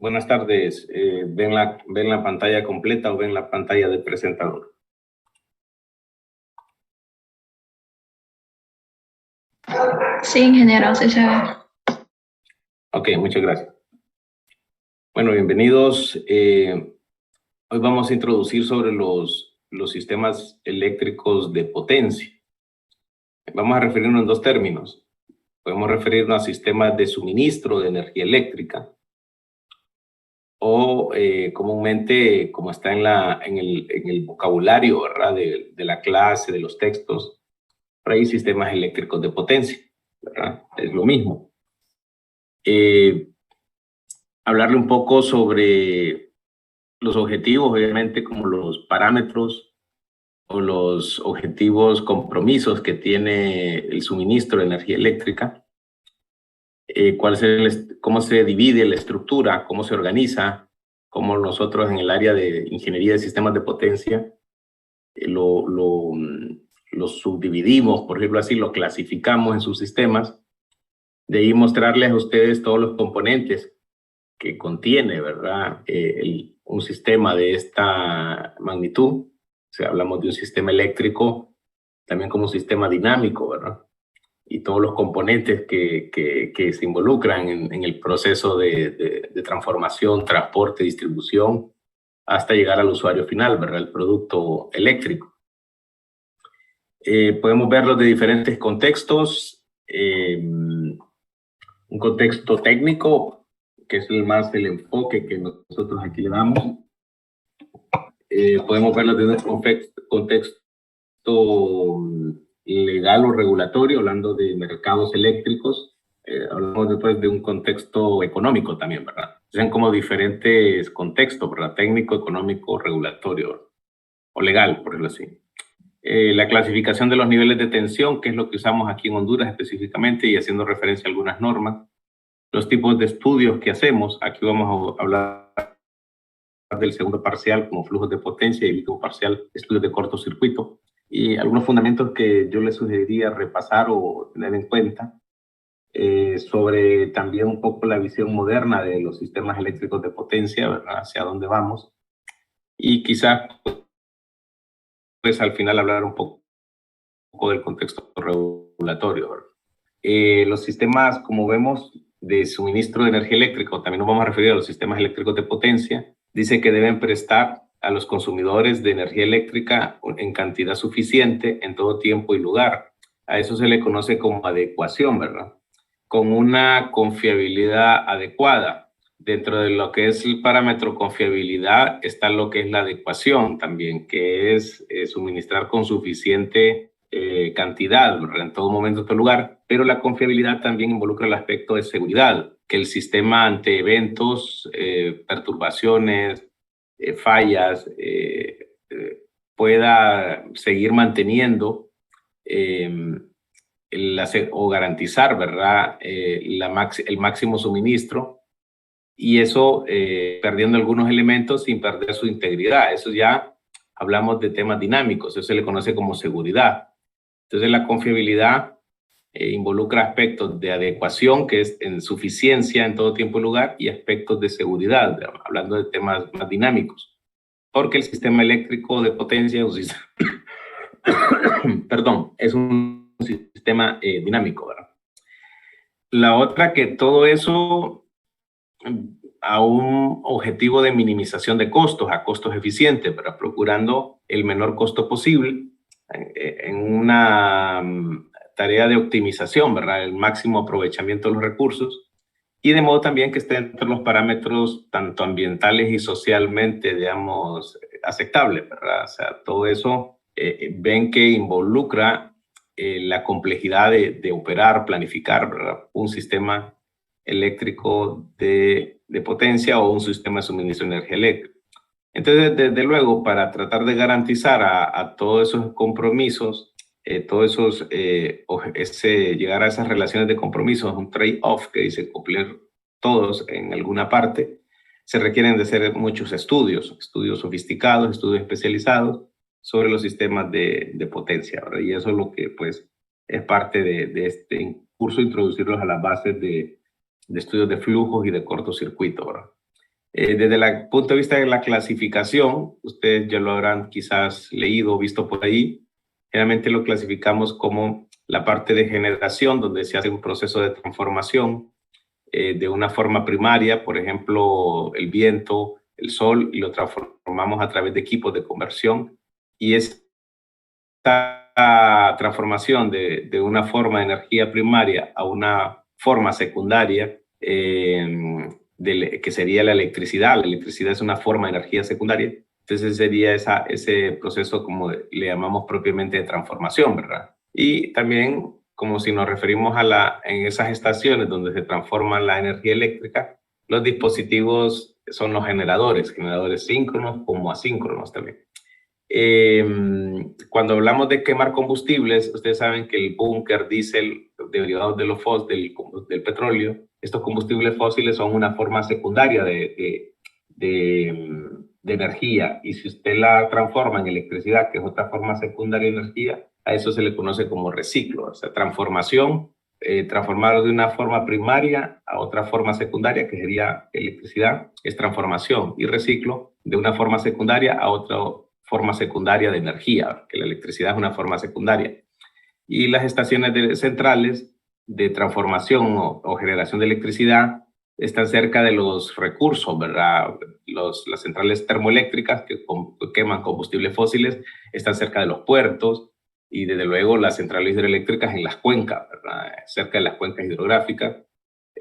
Buenas tardes. ¿Ven la pantalla completa o ven la pantalla del presentador? Sí, ingeniero, sí se ve. Ok, muchas gracias. Bueno, bienvenidos. Hoy vamos a introducir sobre los sistemas eléctricos de potencia. Vamos a referirnos en dos términos. Podemos referirnos a sistemas de suministro de energía eléctrica o comúnmente, como está en el vocabulario, ¿verdad? de la clase, de los textos, por ahí sistemas eléctricos de potencia, ¿verdad? Es lo mismo. Hablarle un poco sobre los objetivos, obviamente, como los parámetros o los objetivos, compromisos que tiene el suministro de energía eléctrica, cómo se divide la estructura, cómo se organiza, cómo nosotros en el área de ingeniería de sistemas de potencia lo subdividimos, por ejemplo así, lo clasificamos en sus sistemas. De ahí mostrarles a ustedes todos los componentes que contiene, ¿verdad? Un sistema de esta magnitud. O sea, hablamos de un sistema eléctrico también como un sistema dinámico, ¿verdad? Y todos los componentes que se involucran en el proceso de transformación, transporte, distribución, hasta llegar al usuario final, ¿verdad? El producto eléctrico. Podemos verlos de diferentes contextos. Un contexto técnico, que es el enfoque que nosotros aquí le damos. Podemos verlo desde un contexto legal o regulatorio, hablando de mercados eléctricos. Hablamos después de un contexto económico también, ¿verdad? Son como diferentes contextos, ¿verdad? Técnico, económico, regulatorio o legal, por decirlo así. La clasificación de los niveles de tensión, que es lo que usamos aquí en Honduras específicamente y haciendo referencia a algunas normas. Los tipos de estudios que hacemos, aquí vamos a hablar del segundo parcial como flujos de potencia y el último parcial estudios de cortocircuito, y algunos fundamentos que yo les sugeriría repasar o tener en cuenta sobre también un poco la visión moderna de los sistemas eléctricos de potencia, ¿verdad? Hacia dónde vamos, y quizás pues al final hablar un poco del contexto regulatorio, ¿verdad? Los sistemas, como vemos, de suministro de energía eléctrica, también nos vamos a referir a los sistemas eléctricos de potencia, dice que deben prestar a los consumidores de energía eléctrica en cantidad suficiente en todo tiempo y lugar. A eso se le conoce como adecuación, ¿verdad? Con una confiabilidad adecuada. Dentro de lo que es el parámetro confiabilidad está lo que es la adecuación también, que es suministrar con suficiente cantidad, ¿verdad? En todo momento, en todo lugar. Pero la confiabilidad también involucra el aspecto de seguridad, que el sistema ante eventos, perturbaciones, fallas, pueda seguir manteniendo o garantizar, ¿verdad? El máximo suministro, y eso perdiendo algunos elementos sin perder su integridad. Eso ya hablamos de temas dinámicos, eso se le conoce como seguridad. Entonces la confiabilidad involucra aspectos de adecuación, que es en suficiencia en todo tiempo y lugar, y aspectos de seguridad, hablando de temas más dinámicos. Porque el sistema eléctrico de potencia perdón, es un sistema dinámico, ¿verdad? La otra, que todo eso a un objetivo de minimización de costos, a costos eficientes, pero procurando el menor costo posible en una tarea de optimización, ¿verdad? El máximo aprovechamiento de los recursos, y de modo también que esté entre los parámetros tanto ambientales y socialmente, digamos, aceptables, ¿verdad? O sea, todo eso ven que involucra la complejidad de operar, planificar, ¿verdad? Un sistema eléctrico de potencia o un sistema de suministro de energía eléctrica. Entonces, desde luego, para tratar de garantizar a todos esos compromisos, todos esos, llegar a esas relaciones de compromisos, un trade-off que dice cumplir todos en alguna parte, se requieren de hacer muchos estudios sofisticados, estudios especializados sobre los sistemas de potencia, ¿verdad? Y eso es lo que pues es parte de este curso, introducirlos a las bases de estudios de flujos y de cortocircuito, ¿verdad? Desde el punto de vista de la clasificación, ustedes ya lo habrán quizás leído o visto por ahí, generalmente lo clasificamos como la parte de generación, donde se hace un proceso de transformación de una forma primaria, por ejemplo, el viento, el sol, y lo transformamos a través de equipos de conversión. Y esta transformación de una forma de energía primaria a una forma secundaria, que sería la electricidad. La electricidad es una forma de energía secundaria. Entonces sería ese proceso, como le llamamos propiamente, de transformación, ¿verdad? Y también, como si nos referimos en esas estaciones donde se transforma la energía eléctrica, los dispositivos son los generadores síncronos como asíncronos también. Cuando hablamos de quemar combustibles, ustedes saben que el búnker, diésel, derivados de los del petróleo, estos combustibles fósiles son una forma secundaria de energía, y si usted la transforma en electricidad, que es otra forma secundaria de energía, a eso se le conoce como reciclo, o sea, transformación, transformar de una forma primaria a otra forma secundaria, que sería electricidad, es transformación, y reciclo de una forma secundaria a otra forma secundaria de energía, que la electricidad es una forma secundaria. Y las estaciones centrales de transformación o generación de electricidad están cerca de los recursos, ¿verdad? Las centrales termoeléctricas que queman combustibles fósiles están cerca de los puertos, y desde luego las centrales hidroeléctricas en las cuencas, ¿verdad? Cerca de las cuencas hidrográficas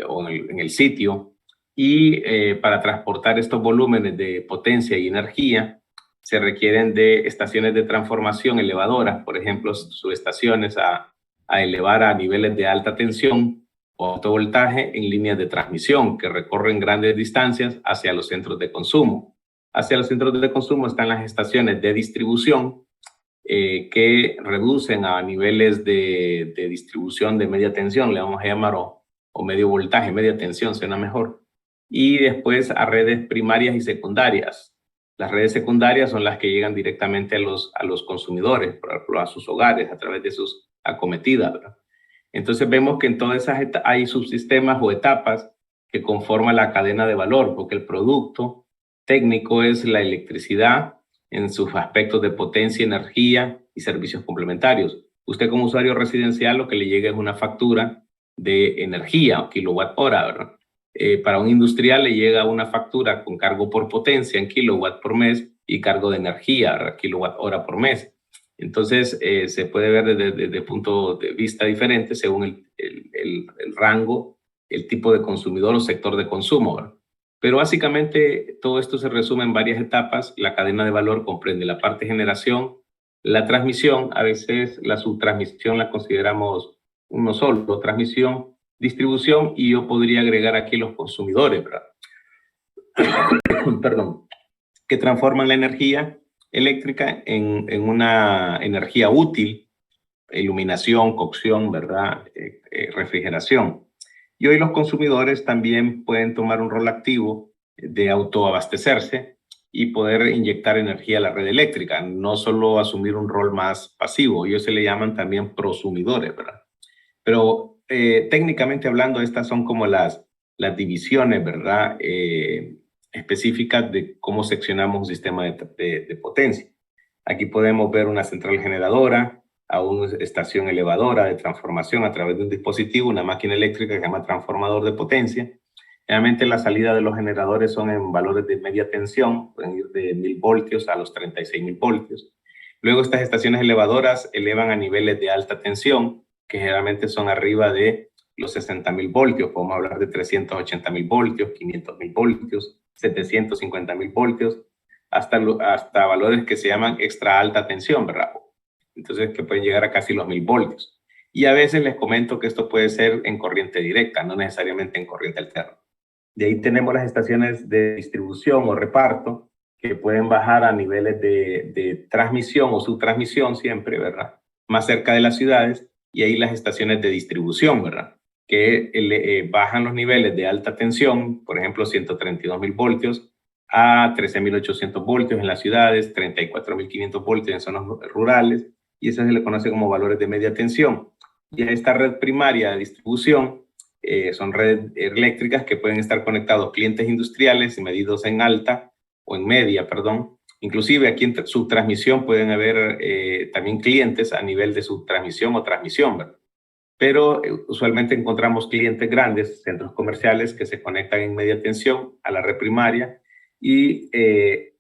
o en el sitio. Y para transportar estos volúmenes de potencia y energía, se requieren de estaciones de transformación elevadoras, por ejemplo, subestaciones a elevar a niveles de alta tensión o alto voltaje en líneas de transmisión que recorren grandes distancias hacia los centros de consumo. Hacia los centros de consumo están las estaciones de distribución, que reducen a niveles de distribución de media tensión, le vamos a llamar, o medio voltaje, media tensión, suena mejor. Y después a redes primarias y secundarias. Las redes secundarias son las que llegan directamente a los consumidores, por ejemplo, a sus hogares, a través de sus acometidas, ¿verdad? Entonces vemos que en todas esas hay subsistemas o etapas que conforman la cadena de valor, porque el producto técnico es la electricidad en sus aspectos de potencia, energía y servicios complementarios. Usted como usuario residencial, lo que le llega es una factura de energía o kilowatt hora, ¿verdad? Para un industrial le llega una factura con cargo por potencia en kilowatt por mes y cargo de energía, kilowatt hora por mes. Entonces, se puede ver desde punto de vista diferente según el rango, el tipo de consumidor o sector de consumo, ¿verdad? Pero básicamente todo esto se resume en varias etapas. La cadena de valor comprende la parte de generación, la transmisión, a veces la subtransmisión la consideramos uno solo, transmisión, distribución, y yo podría agregar aquí los consumidores, ¿verdad? Perdón, que transforman la energía eléctrica en una energía útil, iluminación, cocción, ¿verdad? Refrigeración. Y hoy los consumidores también pueden tomar un rol activo de autoabastecerse y poder inyectar energía a la red eléctrica, no solo asumir un rol más pasivo. Ellos se le llaman también prosumidores, ¿verdad? Pero técnicamente hablando, estas son como las divisiones, ¿verdad? Específicas de cómo seccionamos un sistema de potencia. Aquí podemos ver una central generadora, a una estación elevadora de transformación a través de un dispositivo, una máquina eléctrica que se llama transformador de potencia. Realmente la salida de los generadores son en valores de media tensión, pueden ir de 1000 voltios a los 36.000 voltios. Luego estas estaciones elevadoras elevan a niveles de alta tensión, que generalmente son arriba de los 60.000 voltios. Podemos hablar de 380.000 voltios, 500.000 voltios, 750.000 voltios, hasta valores que se llaman extra alta tensión, ¿verdad? Entonces, que pueden llegar a casi los 1000 voltios. Y a veces les comento que esto puede ser en corriente directa, no necesariamente en corriente alterna. De ahí tenemos las estaciones de distribución o reparto, que pueden bajar a niveles de transmisión o subtransmisión siempre, ¿verdad? Más cerca de las ciudades, y ahí las estaciones de distribución, ¿verdad? Que bajan los niveles de alta tensión, por ejemplo, 132.000 voltios a 13.800 voltios en las ciudades, 34.500 voltios en zonas rurales, y eso se le conoce como valores de media tensión. Y a esta red primaria de distribución son redes eléctricas que pueden estar conectados clientes industriales y medidos en alta o en media, perdón. Inclusive aquí en subtransmisión pueden haber también clientes a nivel de subtransmisión o transmisión, ¿verdad? Pero usualmente encontramos clientes grandes, centros comerciales que se conectan en media tensión a la red primaria y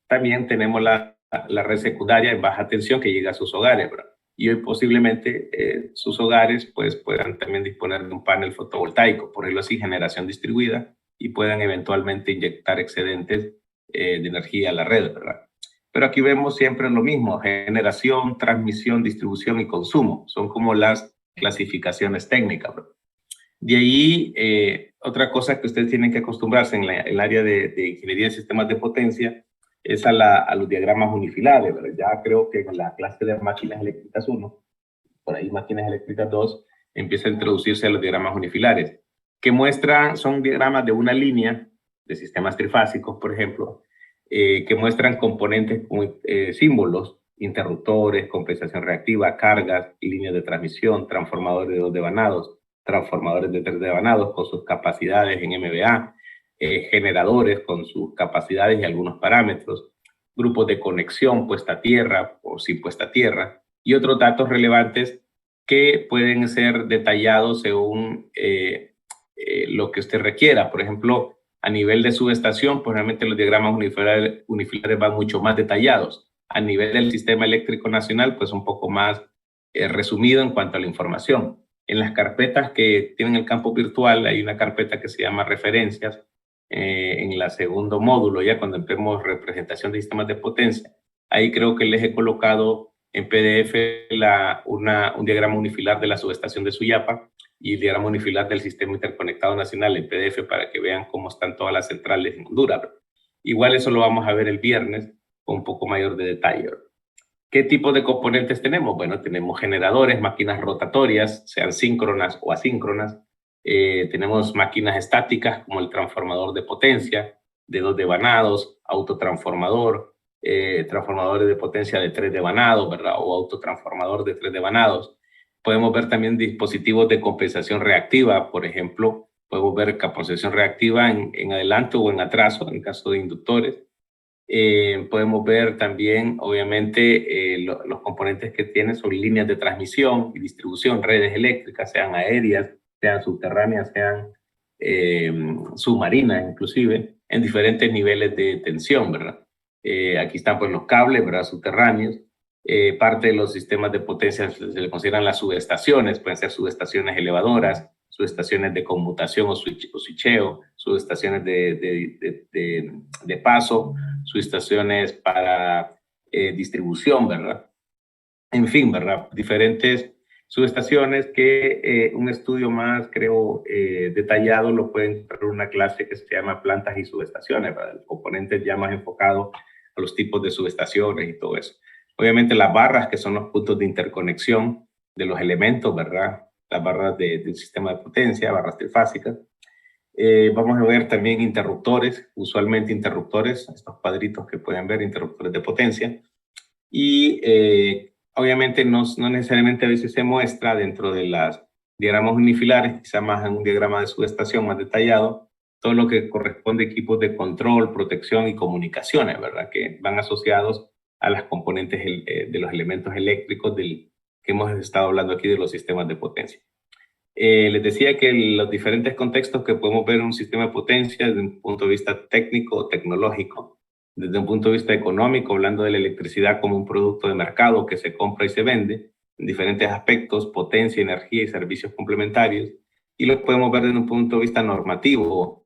también tenemos la red secundaria en baja tensión que llega a sus hogares, ¿verdad? Y hoy posiblemente sus hogares pues, puedan también disponer de un panel fotovoltaico, por ejemplo así, generación distribuida, y puedan eventualmente inyectar excedentes de energía a la red, ¿verdad? Pero aquí vemos siempre lo mismo: generación, transmisión, distribución y consumo. Son como las clasificaciones técnicas, ¿verdad? De ahí, otra cosa que ustedes tienen que acostumbrarse en el área de ingeniería de sistemas de potencia es a los diagramas unifilares, ¿verdad? Ya creo que en la clase de máquinas eléctricas 1, por ahí máquinas eléctricas 2, empieza a introducirse a los diagramas unifilares, que muestran, son diagramas de una línea de sistemas trifásicos, por ejemplo, que muestran componentes como símbolos, interruptores, compensación reactiva, cargas, líneas de transmisión, transformadores de 2 devanados, transformadores de 3 devanados con sus capacidades en MVA, generadores con sus capacidades y algunos parámetros, grupos de conexión puesta a tierra o sin puesta a tierra, y otros datos relevantes que pueden ser detallados según lo que usted requiera. Por ejemplo, a nivel de subestación, pues realmente los diagramas unifilares van mucho más detallados. A nivel del sistema eléctrico nacional, pues un poco más resumido en cuanto a la información. En las carpetas que tienen el campo virtual, hay una carpeta que se llama referencias. En el segundo módulo, ya cuando empecemos representación de sistemas de potencia, ahí creo que les he colocado en PDF un diagrama unifilar de la subestación de Suyapa y el diagrama unifilar del sistema interconectado nacional en PDF para que vean cómo están todas las centrales en Honduras. Igual eso lo vamos a ver el viernes con un poco mayor de detalle. ¿Qué tipo de componentes tenemos? Bueno, tenemos generadores, máquinas rotatorias, sean síncronas o asíncronas. Tenemos máquinas estáticas como el transformador de potencia de 2 devanados, autotransformador, transformadores de potencia de 3 devanados, ¿verdad? O autotransformador de 3 devanados. Podemos ver también dispositivos de compensación reactiva, por ejemplo, podemos ver compensación reactiva en adelanto o en atraso, en el caso de inductores. Podemos ver también, obviamente, los componentes que tienen son líneas de transmisión y distribución, redes eléctricas, sean aéreas, sean subterráneas, sean submarinas, inclusive, en diferentes niveles de tensión, ¿verdad? Aquí están pues los cables, ¿verdad? Subterráneos. Parte de los sistemas de potencia se le consideran las subestaciones, pueden ser subestaciones elevadoras, subestaciones de conmutación o switcheo, subestaciones de paso, subestaciones para distribución, ¿verdad? En fin, ¿verdad? Diferentes subestaciones que un estudio más, creo, detallado lo pueden encontrar en una clase que se llama plantas y subestaciones, ¿verdad? El componente ya más enfocado a los tipos de subestaciones y todo eso. Obviamente las barras, que son los puntos de interconexión de los elementos, ¿verdad? Las barras del sistema de potencia, barras trifásicas. Vamos a ver también interruptores, usualmente interruptores, estos cuadritos que pueden ver, interruptores de potencia. Y obviamente no necesariamente a veces se muestra dentro de las diagramas unifilares, quizá más en un diagrama de subestación más detallado, todo lo que corresponde a equipos de control, protección y comunicaciones, ¿verdad? Que van asociados a las componentes de los elementos eléctricos que hemos estado hablando aquí de los sistemas de potencia. Les decía que los diferentes contextos que podemos ver en un sistema de potencia desde un punto de vista técnico o tecnológico, desde un punto de vista económico, hablando de la electricidad como un producto de mercado que se compra y se vende en diferentes aspectos, potencia, energía y servicios complementarios, y lo podemos ver desde un punto de vista normativo,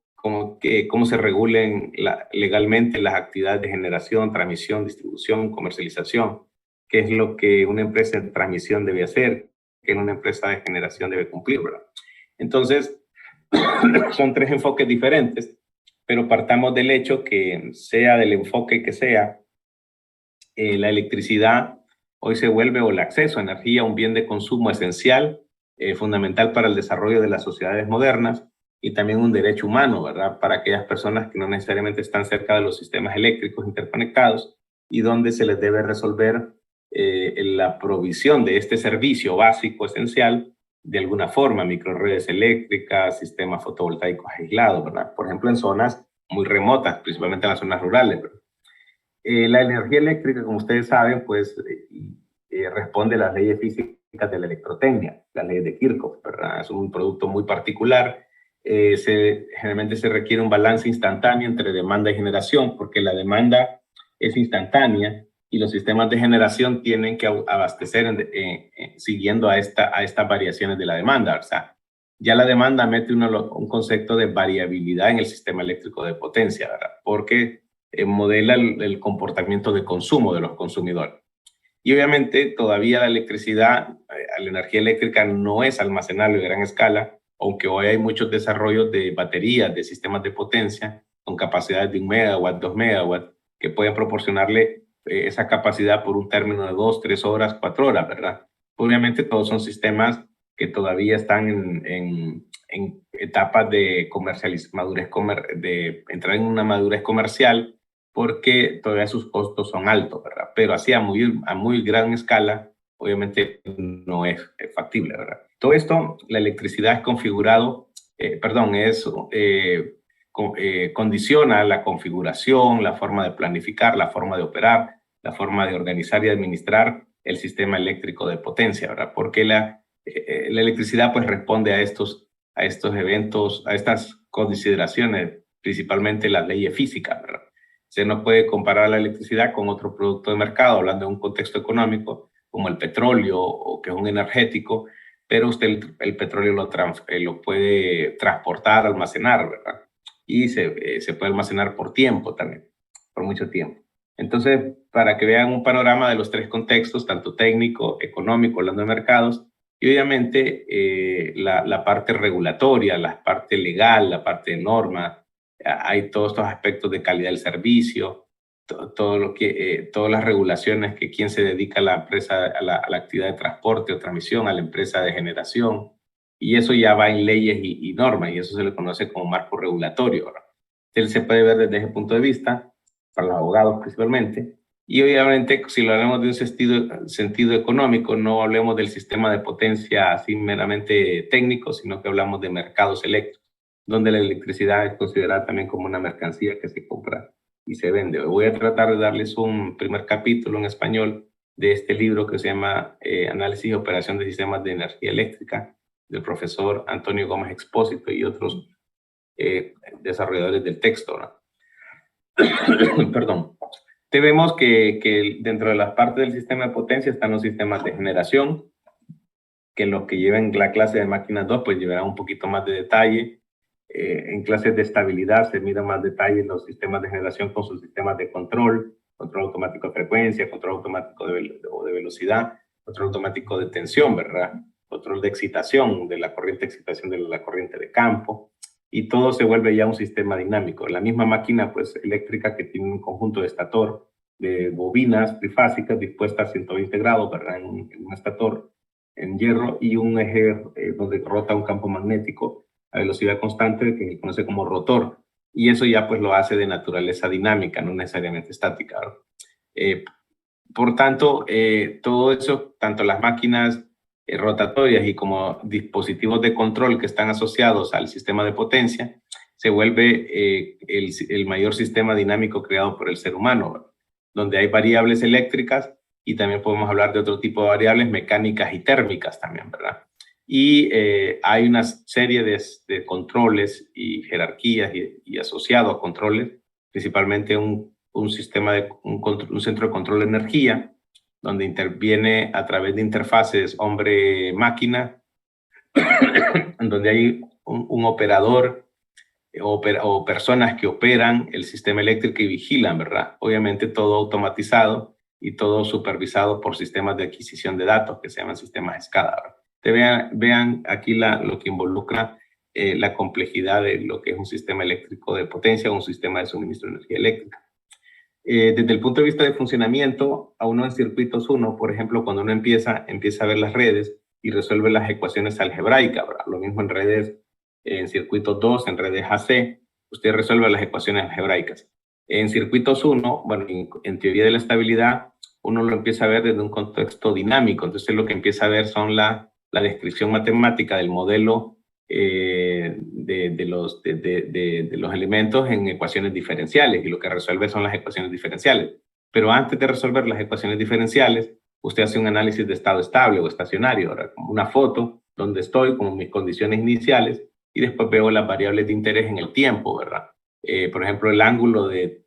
cómo se regulen legalmente las actividades de generación, transmisión, distribución, comercialización, qué es lo que una empresa de transmisión debe hacer, que una empresa de generación debe cumplir, ¿verdad? Entonces, son 3 enfoques diferentes, pero partamos del hecho que sea del enfoque que sea, la electricidad hoy se vuelve, o el acceso a energía, un bien de consumo esencial, fundamental para el desarrollo de las sociedades modernas y también un derecho humano, ¿verdad? Para aquellas personas que no necesariamente están cerca de los sistemas eléctricos interconectados y donde se les debe resolver la provisión de este servicio básico esencial de alguna forma, microredes eléctricas, sistemas fotovoltaicos aislados, ¿verdad? Por ejemplo, en zonas muy remotas, principalmente en las zonas rurales, ¿verdad? La energía eléctrica, como ustedes saben, pues responde a las leyes físicas de la electrotecnia, las leyes de Kirchhoff, ¿verdad? Es un producto muy particular. Generalmente se requiere un balance instantáneo entre demanda y generación, porque la demanda es instantánea y los sistemas de generación tienen que abastecer siguiendo a estas variaciones de la demanda. O sea, ya la demanda mete un concepto de variabilidad en el sistema eléctrico de potencia, ¿verdad? Porque modela el comportamiento de consumo de los consumidores. Y obviamente todavía la electricidad, la energía eléctrica no es almacenable a gran escala, aunque hoy hay muchos desarrollos de baterías, de sistemas de potencia con capacidades de 1 megawatt, 2 megawatts, que pueden proporcionarle esa capacidad por un término de 2, 3 horas, 4 horas, ¿verdad? Obviamente todos son sistemas que todavía están en etapas de de entrar en una madurez comercial, porque todavía sus costos son altos, ¿verdad? Pero así a muy gran escala, obviamente no es factible, ¿verdad? Todo esto, la electricidad es condiciona la configuración, la forma de planificar, la forma de operar, la forma de organizar y administrar el sistema eléctrico de potencia, ¿verdad? Porque la electricidad pues responde a estos eventos, a estas consideraciones, principalmente las leyes físicas, ¿verdad? Se no puede comparar la electricidad con otro producto de mercado, hablando de un contexto económico, como el petróleo o que es un energético, pero usted el petróleo lo puede transportar, almacenar, ¿verdad? Y se puede almacenar por tiempo también, por mucho tiempo. Entonces, para que vean un panorama de los tres contextos, tanto técnico, económico, hablando de mercados, y obviamente la parte regulatoria, la parte legal, la parte de norma, hay todos estos aspectos de calidad del servicio, todas las regulaciones que quien se dedica a la empresa, a la actividad de transporte o transmisión, a la empresa de generación, y eso ya va en leyes y normas, y eso se le conoce como marco regulatorio, ¿verdad? Él se puede ver desde ese punto de vista, para los abogados principalmente, y obviamente si lo hablamos de un sentido económico, no hablemos del sistema de potencia así meramente técnico, sino que hablamos de mercados eléctricos, donde la electricidad es considerada también como una mercancía que se compra y se vende. Voy a tratar de darles un primer capítulo en español de este libro que se llama Análisis y Operación de Sistemas de Energía Eléctrica, del profesor Antonio Gómez Expósito y otros desarrolladores del texto, ¿no? Perdón. Vemos que dentro de las partes del sistema de potencia están los sistemas de generación, que los que lleven la clase de máquinas 2 pues llevarán un poquito más de detalle. En clases de estabilidad se mira más detalle en los sistemas de generación con sus sistemas de control automático de frecuencia, control automático de velocidad, control automático de tensión, ¿verdad? Control de excitación, de la corriente de excitación de la corriente de campo, y todo se vuelve ya un sistema dinámico. La misma máquina pues, eléctrica que tiene un conjunto de estator, de bobinas trifásicas dispuestas a 120 grados, ¿verdad? En un estator en hierro y un eje donde rota un campo magnético a velocidad constante que se conoce como rotor, y eso ya pues lo hace de naturaleza dinámica, no necesariamente estática, ¿no? Por tanto, todo eso, tanto las máquinas rotatorias y como dispositivos de control que están asociados al sistema de potencia, se vuelve el mayor sistema dinámico creado por el ser humano, ¿verdad? Donde hay variables eléctricas y también podemos hablar de otro tipo de variables mecánicas y térmicas también, ¿verdad? Y hay una serie de controles y jerarquías y asociado a controles, principalmente un centro de control de energía, donde interviene a través de interfaces hombre-máquina, donde hay un operador o personas que operan el sistema eléctrico y vigilan, ¿verdad? Obviamente todo automatizado y todo supervisado por sistemas de adquisición de datos que se llaman sistemas SCADA, ¿verdad? Vean aquí lo que involucra la complejidad de lo que es un sistema eléctrico de potencia o un sistema de suministro de energía eléctrica. Desde el punto de vista de funcionamiento, a uno en circuitos 1, por ejemplo, cuando uno empieza a ver las redes y resuelve las ecuaciones algebraicas, ¿verdad? Lo mismo en redes, en circuitos 2, en redes AC, usted resuelve las ecuaciones algebraicas. En circuitos 1, bueno, en teoría de la estabilidad, uno lo empieza a ver desde un contexto dinámico, entonces lo que empieza a ver son las la descripción matemática del modelo de los elementos en ecuaciones diferenciales, y lo que resuelve son las ecuaciones diferenciales. Pero antes de resolver las ecuaciones diferenciales, usted hace un análisis de estado estable o estacionario, ¿verdad? Como una foto donde estoy con mis condiciones iniciales y después veo las variables de interés en el tiempo, ¿verdad? Por ejemplo, el ángulo de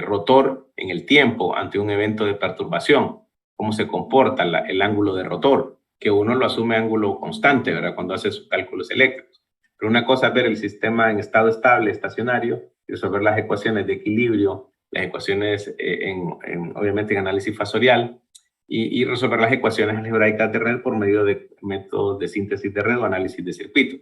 rotor en el tiempo ante un evento de perturbación, cómo se comporta el ángulo de rotor, que uno lo asume ángulo constante, ¿verdad? Cuando hace sus cálculos eléctricos. Pero una cosa es ver el sistema en estado estable, estacionario, y resolver las ecuaciones de equilibrio, las ecuaciones obviamente en análisis fasorial, y resolver las ecuaciones algebraicas de red por medio de métodos de síntesis de red o análisis de circuito.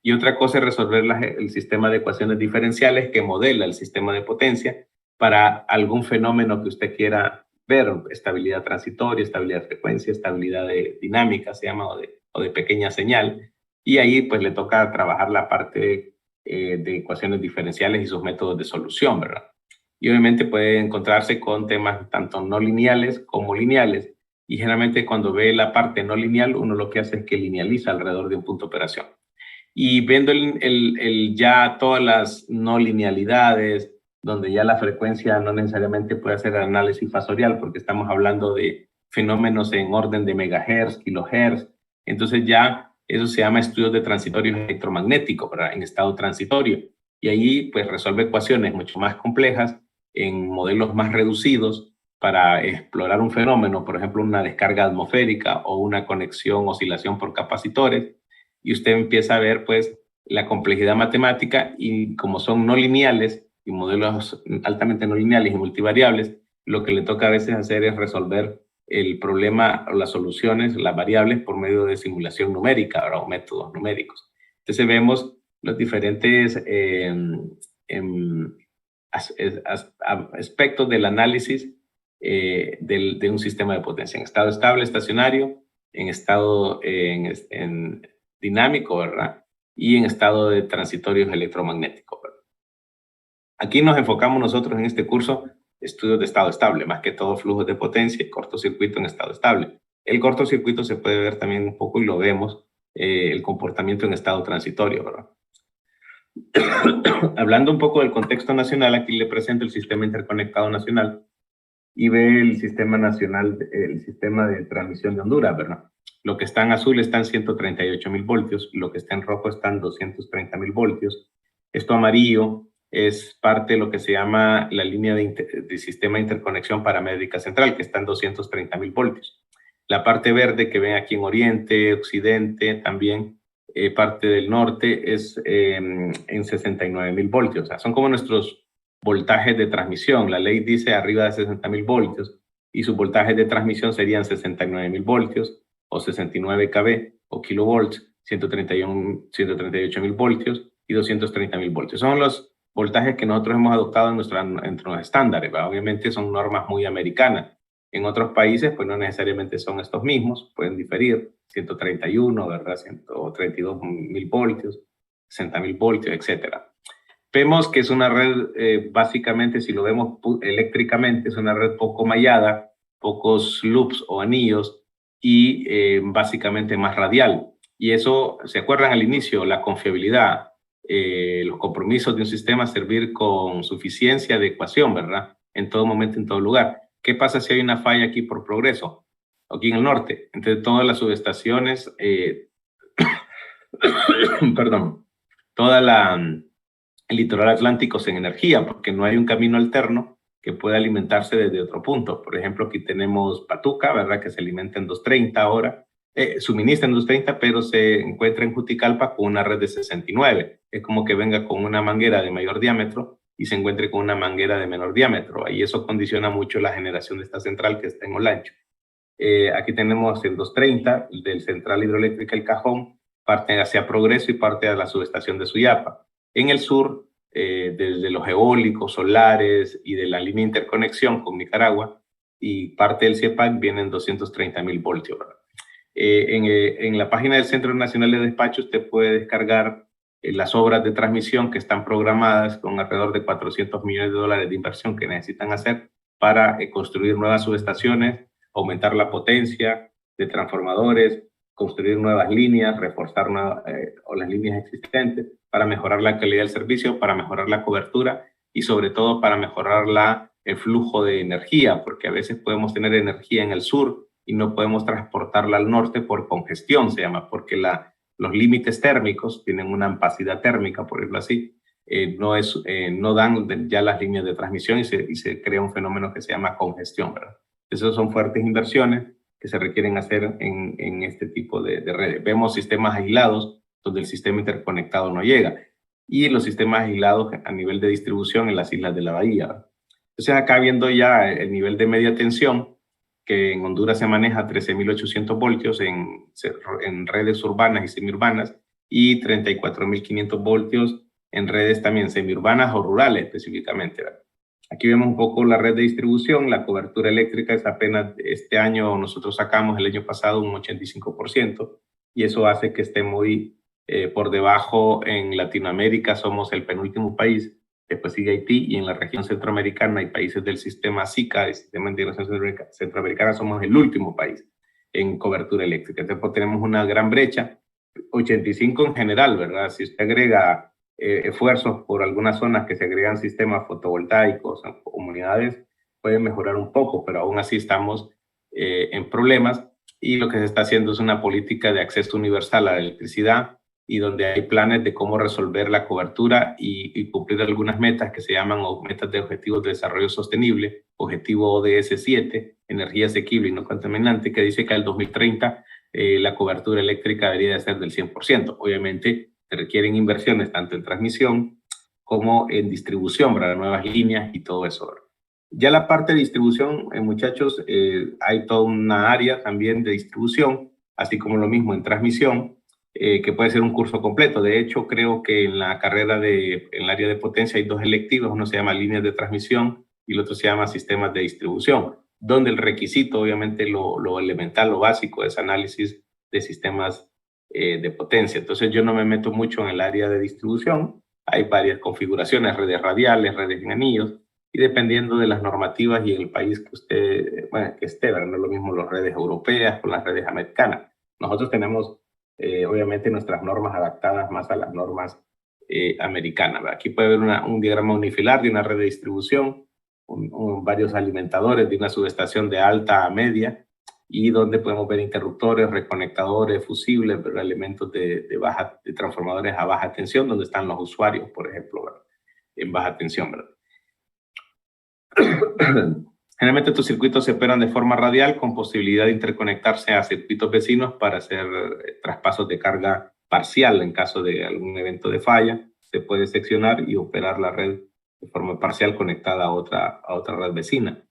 Y otra cosa es resolver el sistema de ecuaciones diferenciales que modela el sistema de potencia para algún fenómeno que usted quiera ver, estabilidad transitoria, estabilidad de frecuencia, estabilidad de dinámica, se llama, o de pequeña señal. Y ahí pues le toca trabajar la parte de ecuaciones diferenciales y sus métodos de solución, ¿verdad? Y obviamente puede encontrarse con temas tanto no lineales como lineales. Y generalmente cuando ve la parte no lineal, uno lo que hace es que linealiza alrededor de un punto de operación. Y viendo ya todas las no linealidades, donde ya la frecuencia no necesariamente puede hacer análisis fasorial, porque estamos hablando de fenómenos en orden de megahertz, kilohertz. Entonces ya eso se llama estudios de transitorios electromagnéticos, ¿verdad? En estado transitorio. Y ahí pues resuelve ecuaciones mucho más complejas en modelos más reducidos para explorar un fenómeno, por ejemplo, una descarga atmosférica o una conexión, oscilación por capacitores, y usted empieza a ver pues la complejidad matemática, y como son no lineales y modelos altamente no lineales y multivariables, lo que le toca a veces hacer es resolver el problema o las soluciones, las variables, por medio de simulación numérica o métodos numéricos. Entonces vemos los diferentes aspectos del análisis de un sistema de potencia, en estado estable, estacionario, en estado dinámico, ¿verdad? Y en estado de transitorios electromagnéticos, ¿verdad? Aquí nos enfocamos nosotros en este curso, estudios de estado estable, más que todo flujos de potencia y cortocircuito en estado estable. El cortocircuito se puede ver también un poco, y lo vemos, el comportamiento en estado transitorio, ¿verdad? Hablando un poco del contexto nacional, aquí le presento el sistema interconectado nacional y ve el sistema nacional, el sistema de transmisión de Honduras, ¿verdad? Lo que está en azul están 138.000 voltios, lo que está en rojo están 230.000 voltios. Esto amarillo es parte de lo que se llama la línea de sistema de interconexión paramétrica central, que está en 230.000 voltios. La parte verde que ven aquí en oriente, occidente, también parte del norte, es en 69.000 voltios. O sea, son como nuestros voltajes de transmisión. La ley dice arriba de 60.000 voltios y sus voltajes de transmisión serían 69.000 voltios o 69 kV o kilovolts, 138.000 voltios y 230.000 voltios. Son los voltajes que nosotros hemos adoptado en nuestros estándares, ¿verdad? Obviamente son normas muy americanas. En otros países, pues no necesariamente son estos mismos, pueden diferir, 131, ¿verdad? 132.000 voltios, 60.000 voltios, etcétera. Vemos que es una red, básicamente, si lo vemos eléctricamente, es una red poco mallada, pocos loops o anillos, y básicamente más radial. Y eso, ¿se acuerdan al inicio? La confiabilidad, los compromisos de un sistema, servir con suficiencia de ecuación, ¿verdad? En todo momento, en todo lugar. ¿Qué pasa si hay una falla aquí por Progreso? Aquí en el norte, entre todas las subestaciones, perdón, toda el litoral atlántico sin energía, porque no hay un camino alterno que pueda alimentarse desde otro punto. Por ejemplo, aquí tenemos Patuca, ¿verdad? Que se alimenta en 230 ahora, suministra en 230, pero se encuentra en Juticalpa con una red de 69. Es como que venga con una manguera de mayor diámetro y se encuentre con una manguera de menor diámetro. Y eso condiciona mucho la generación de esta central que está en Olancho. Aquí tenemos el 230 del Central Hidroeléctrica El Cajón, parte hacia Progreso y parte a la subestación de Suyapa. En el sur, desde los eólicos, solares y de la línea de interconexión con Nicaragua y parte del CIEPAC vienen 230.000 voltios. En la página del Centro Nacional de Despacho usted puede descargar las obras de transmisión que están programadas con alrededor de $400 millones de inversión que necesitan hacer para construir nuevas subestaciones, aumentar la potencia de transformadores, construir nuevas líneas, reforzar o las líneas existentes para mejorar la calidad del servicio, para mejorar la cobertura y sobre todo para mejorar el flujo de energía, porque a veces podemos tener energía en el sur y no podemos transportarla al norte por congestión, se llama, porque los límites térmicos tienen una ampacidad térmica, por ejemplo así, no dan ya las líneas de transmisión y se crea un fenómeno que se llama congestión, ¿verdad? Esas son fuertes inversiones que se requieren hacer en este tipo de redes. Vemos sistemas aislados donde el sistema interconectado no llega y los sistemas aislados a nivel de distribución en las islas de la bahía, ¿verdad? Entonces acá viendo ya el nivel de media tensión, que en Honduras se maneja a 13.800 voltios en redes urbanas y semiurbanas y 34.500 voltios en redes también semiurbanas o rurales específicamente, ¿verdad? Aquí vemos un poco la red de distribución, la cobertura eléctrica es apenas este año, nosotros sacamos el año pasado un 85% y eso hace que esté muy por debajo. En Latinoamérica somos el penúltimo país, después sigue Haití, y en la región centroamericana y países del sistema SICA, el sistema de integración centroamericana, somos el último país en cobertura eléctrica. Entonces pues, tenemos una gran brecha, 85 en general, ¿verdad? Si usted agrega esfuerzos por algunas zonas que se agregan sistemas fotovoltaicos o comunidades, pueden mejorar un poco, pero aún así estamos en problemas y lo que se está haciendo es una política de acceso universal a la electricidad y donde hay planes de cómo resolver la cobertura y cumplir algunas metas que se llaman metas de Objetivos de Desarrollo Sostenible, objetivo ODS 7, energía asequible y no contaminante, que dice que al 2030 la cobertura eléctrica debería de ser del 100%. Obviamente se requieren inversiones tanto en transmisión como en distribución para nuevas líneas y todo eso, ¿verdad? Ya la parte de distribución, muchachos, hay toda una área también de distribución, así como lo mismo en transmisión, que puede ser un curso completo. De hecho, creo que en la carrera en el área de potencia hay 2 electivos, uno se llama líneas de transmisión y el otro se llama sistemas de distribución, donde el requisito, obviamente, lo elemental, lo básico, es análisis de sistemas de potencia. Entonces, yo no me meto mucho en el área de distribución. Hay varias configuraciones, redes radiales, redes en anillos, y dependiendo de las normativas y el país que usted, bueno, que esté, ¿verdad? No es lo mismo las redes europeas con las redes americanas. Nosotros tenemos obviamente nuestras normas adaptadas más a las normas americanas, ¿verdad? Aquí puede ver un diagrama unifilar de una red de distribución, varios alimentadores de una subestación de alta a media, y donde podemos ver interruptores, reconectadores, fusibles, ¿verdad? Elementos de transformadores a baja tensión, donde están los usuarios, por ejemplo, ¿verdad? En baja tensión, ¿verdad? Generalmente estos circuitos se operan de forma radial con posibilidad de interconectarse a circuitos vecinos para hacer traspasos de carga parcial en caso de algún evento de falla. Se puede seccionar y operar la red de forma parcial conectada a otra red vecina.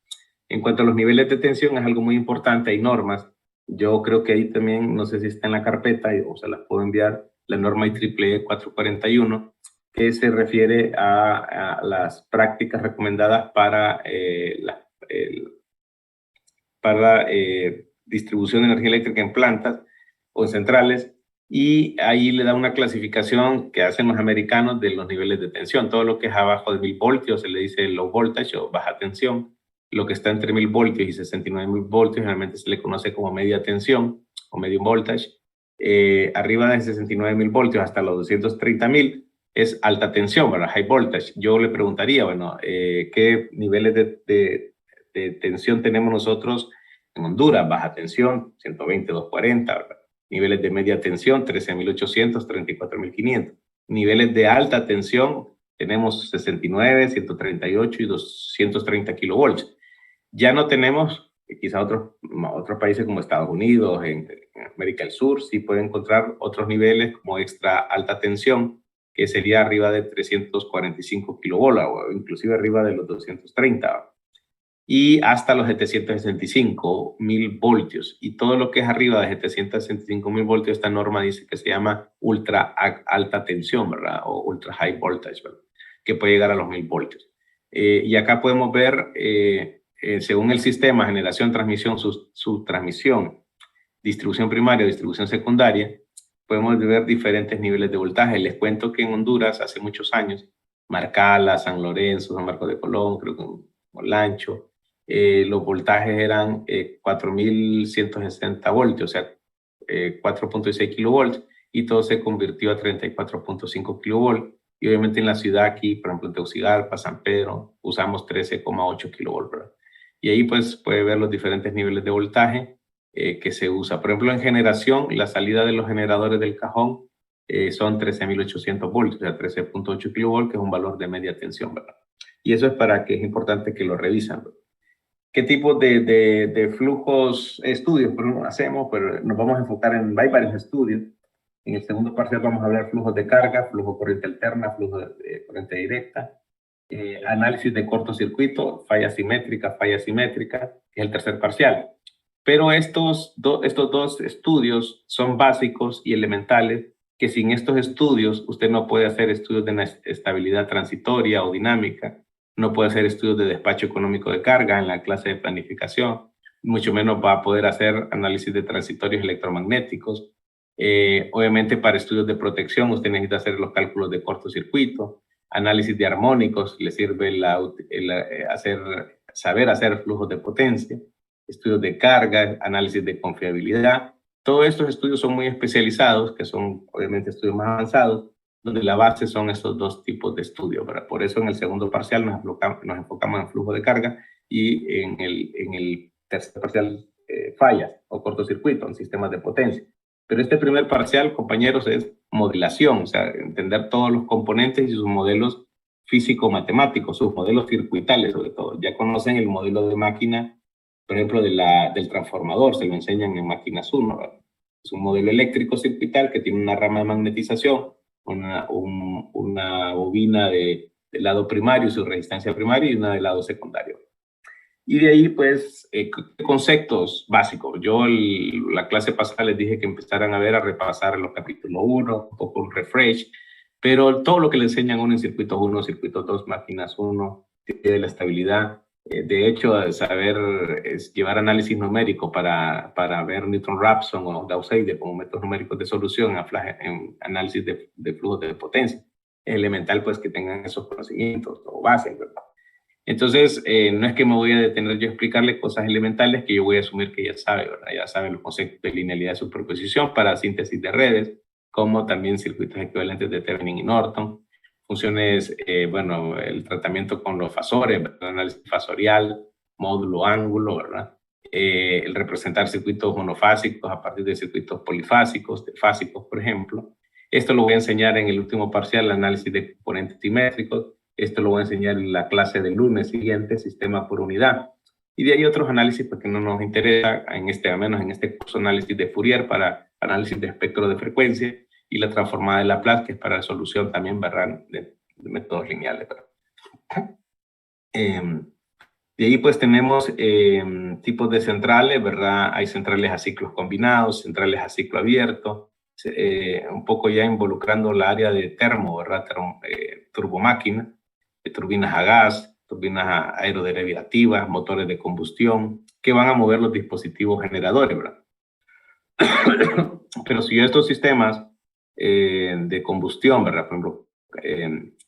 En cuanto a los niveles de tensión, es algo muy importante, hay normas. Yo creo que ahí también, no sé si está en la carpeta o se las puedo enviar, la norma IEEE 441, que se refiere a las prácticas recomendadas para distribución de energía eléctrica en plantas o en centrales, y ahí le da una clasificación que hacen los americanos de los niveles de tensión. Todo lo que es abajo de 1000 voltios se le dice low voltage o baja tensión. Lo que está entre 1000 voltios y 69.000 voltios generalmente se le conoce como media tensión o medium voltage. Arriba de 69.000 voltios hasta los 230.000 es alta tensión, ¿verdad? High voltage. Yo le preguntaría, bueno, ¿qué niveles de tensión tenemos nosotros en Honduras? Baja tensión, 120, 240, ¿verdad? Niveles de media tensión, 13.800, 34.500. Niveles de alta tensión, tenemos 69, 138 y 230 kilovolts. Ya no tenemos, quizá otros países como Estados Unidos, en América del Sur, sí pueden encontrar otros niveles como extra alta tensión, que sería arriba de 345 kilovolts o inclusive arriba de los 230 y hasta los 765.000 voltios. Y todo lo que es arriba de 765.000 voltios, esta norma dice que se llama ultra alta tensión, ¿verdad? O ultra high voltage, ¿verdad? Que puede llegar a los 1000 voltios. Y acá podemos ver, según el sistema, generación, transmisión, subtransmisión, distribución primaria, distribución secundaria, podemos ver diferentes niveles de voltaje. Les cuento que en Honduras, hace muchos años, Marcala, San Lorenzo, San Marcos de Colón, creo que Olancho, los voltajes eran 4.160 voltios, o sea, 4.6 kilovolts y todo se convirtió a 34.5 kilovolts. Y obviamente en la ciudad aquí, por ejemplo, en Tegucigalpa, San Pedro, usamos 13,8 kilovolts, ¿verdad? Y ahí pues puede ver los diferentes niveles de voltaje que se usa. Por ejemplo, en generación, la salida de los generadores del cajón son 13.800 volts, o sea, 13.8 kilovolts, que es un valor de media tensión, ¿verdad? Y eso es para que es importante que lo revisen, ¿verdad? ¿Qué tipo de flujos, estudios hacemos? Pero nos vamos a enfocar en, hay varios estudios. En el segundo parcial vamos a hablar flujos de carga, flujo corriente alterna, flujo de corriente directa, análisis de cortocircuito, falla simétrica, que es el tercer parcial. Pero estos dos estudios son básicos y elementales, que sin estos estudios usted no puede hacer estudios de estabilidad transitoria o dinámica, no puede hacer estudios de despacho económico de carga en la clase de planificación, mucho menos va a poder hacer análisis de transitorios electromagnéticos. Obviamente para estudios de protección usted necesita hacer los cálculos de cortocircuito, análisis de armónicos, le sirve saber hacer flujos de potencia, estudios de carga, análisis de confiabilidad. Todos estos estudios son muy especializados, que son obviamente estudios más avanzados, donde la base son estos dos tipos de estudios, ¿verdad? Por eso en el segundo parcial nos enfocamos en flujo de carga y en el tercer parcial fallas o cortocircuito en sistemas de potencia. Pero este primer parcial, compañeros, es modelación, o sea, entender todos los componentes y sus modelos físico-matemáticos, sus modelos circuitales sobre todo. Ya conocen el modelo de máquina, por ejemplo, del transformador, se lo enseñan en máquinas 1, ¿verdad? Es un modelo eléctrico circuital que tiene una rama de magnetización, una bobina del lado primario, su resistencia primaria, y una del lado secundario. Y de ahí, pues, conceptos básicos. Yo la clase pasada les dije que empezaran a repasar los capítulos 1, un poco un refresh, pero todo lo que le enseñan uno en circuitos 1, circuitos 2, máquinas 1, de la estabilidad. De hecho, saber llevar análisis numérico para ver Newton-Raphson o Gauss-Seidel como métodos numéricos de solución en análisis de flujos de potencia. Es elemental, pues, que tengan esos conocimientos o bases, ¿verdad? Entonces, no es que me voy a detener yo a explicarle cosas elementales que yo voy a asumir que ya sabe, ¿verdad? Ya sabe los conceptos de linealidad de superposición para síntesis de redes, como también circuitos equivalentes de Thevenin y Norton, funciones, bueno, el tratamiento con los fasores, ¿verdad? Análisis fasorial, módulo, ángulo, ¿verdad? El representar circuitos monofásicos a partir de circuitos polifásicos, trifásicos, por ejemplo. Esto lo voy a enseñar en el último parcial, el análisis de componentes simétricos. Esto lo voy a enseñar en la clase del lunes siguiente, sistema por unidad. Y de ahí otros análisis porque no nos interesa, al menos en este curso, análisis de Fourier para análisis de espectro de frecuencia y la transformada de Laplace, que es para resolución también, ¿verdad? De métodos lineales, ¿verdad? De ahí pues tenemos tipos de centrales, ¿verdad? Hay centrales a ciclos combinados, centrales a ciclo abierto, un poco ya involucrando la área de termo, ¿verdad? Turbomáquina, turbinas a gas, turbinas aeroderivativas, motores de combustión, que van a mover los dispositivos generadores, ¿verdad? Pero si estos sistemas de combustión, ¿verdad? Por ejemplo,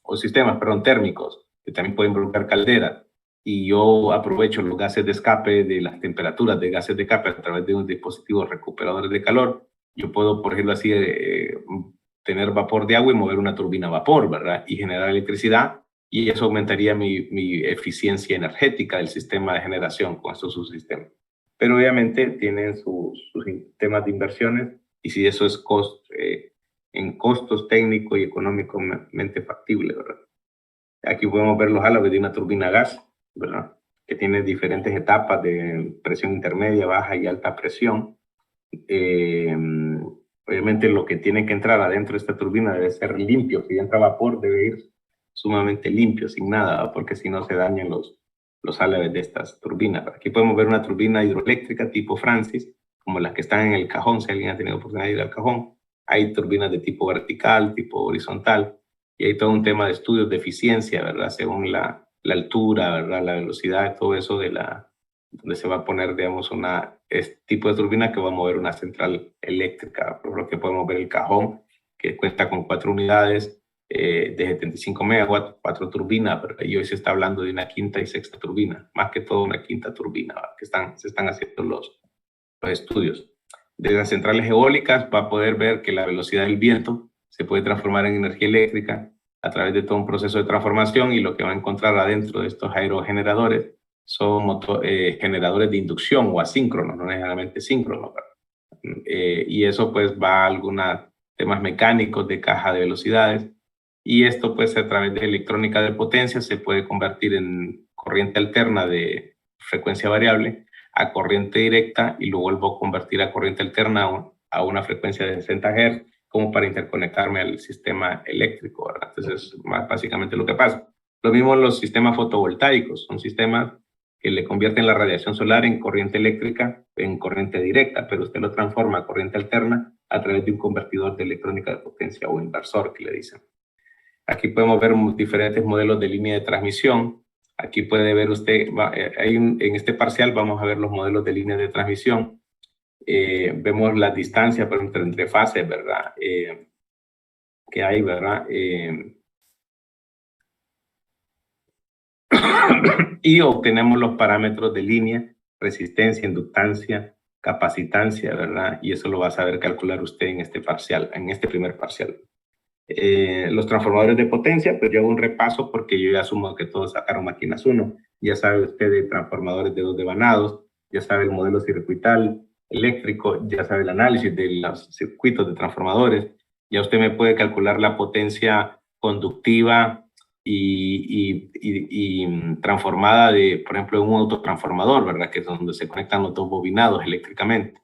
o sistemas, perdón, térmicos, que también pueden involucrar calderas, y yo aprovecho los gases de escape de las temperaturas de gases de escape a través de un dispositivo recuperador de calor, yo puedo, por ejemplo, así, tener vapor de agua y mover una turbina a vapor, ¿verdad? Y generar electricidad, y eso aumentaría mi eficiencia energética del sistema de generación con estos subsistemas. Pero obviamente tienen sus temas de inversiones, y si eso es en costos técnicos y económicamente factible, ¿verdad? Aquí podemos ver los álabes de una turbina a gas, ¿verdad? Que tiene diferentes etapas de presión intermedia, baja y alta presión. Obviamente lo que tiene que entrar adentro de esta turbina debe ser limpio. Si entra vapor debe ir sumamente limpio, sin nada, ¿verdad? Porque si no se dañan los álabes de estas turbinas. Aquí podemos ver una turbina hidroeléctrica tipo Francis, como las que están en el cajón, si alguien ha tenido oportunidad de ir al cajón. Hay turbinas de tipo vertical, tipo horizontal, y hay todo un tema de estudios de eficiencia, ¿verdad? Según la altura, ¿verdad? La velocidad, todo eso donde se va a poner, digamos, este tipo de turbina que va a mover una central eléctrica. Por lo que podemos ver el cajón, que cuenta con 4 unidades de 75 megawatts, 4 turbinas, ¿verdad? Y hoy se está hablando de una quinta y sexta turbina, más que todo una quinta turbina, ¿verdad? Que se están haciendo los estudios. de las centrales eólicas va a poder ver que la velocidad del viento se puede transformar en energía eléctrica a través de todo un proceso de transformación, y lo que va a encontrar adentro de estos aerogeneradores son generadores de inducción o asíncronos, no necesariamente síncronos. Y eso pues va a algunos temas mecánicos de caja de velocidades, y esto pues a través de electrónica de potencia se puede convertir en corriente alterna de frecuencia variable a corriente directa, y lo vuelvo a convertir a corriente alterna a una frecuencia de 60 Hz como para interconectarme al sistema eléctrico, ¿verdad? Entonces es básicamente lo que pasa. Lo mismo los sistemas fotovoltaicos, son sistemas que le convierten la radiación solar en corriente eléctrica, en corriente directa, pero usted lo transforma a corriente alterna a través de un convertidor de electrónica de potencia o inversor, que le dicen. Aquí podemos ver diferentes modelos de línea de transmisión. Aquí puede ver usted, en este parcial vamos a ver los modelos de línea de transmisión. Vemos la distancia entre fases, ¿verdad? Que hay, ¿verdad? Y obtenemos los parámetros de línea, resistencia, inductancia, capacitancia, ¿verdad? Y eso lo va a saber calcular usted en este parcial, en este primer parcial. Los transformadores de potencia, pues yo hago un repaso porque yo ya asumo que todos sacaron máquinas 1. Ya sabe usted de transformadores de 2 devanados, ya sabe el modelo circuital eléctrico, ya sabe el análisis de los circuitos de transformadores. Ya usted me puede calcular la potencia conductiva y transformada de, por ejemplo, un autotransformador, ¿verdad? Que es donde se conectan los dos bobinados eléctricamente.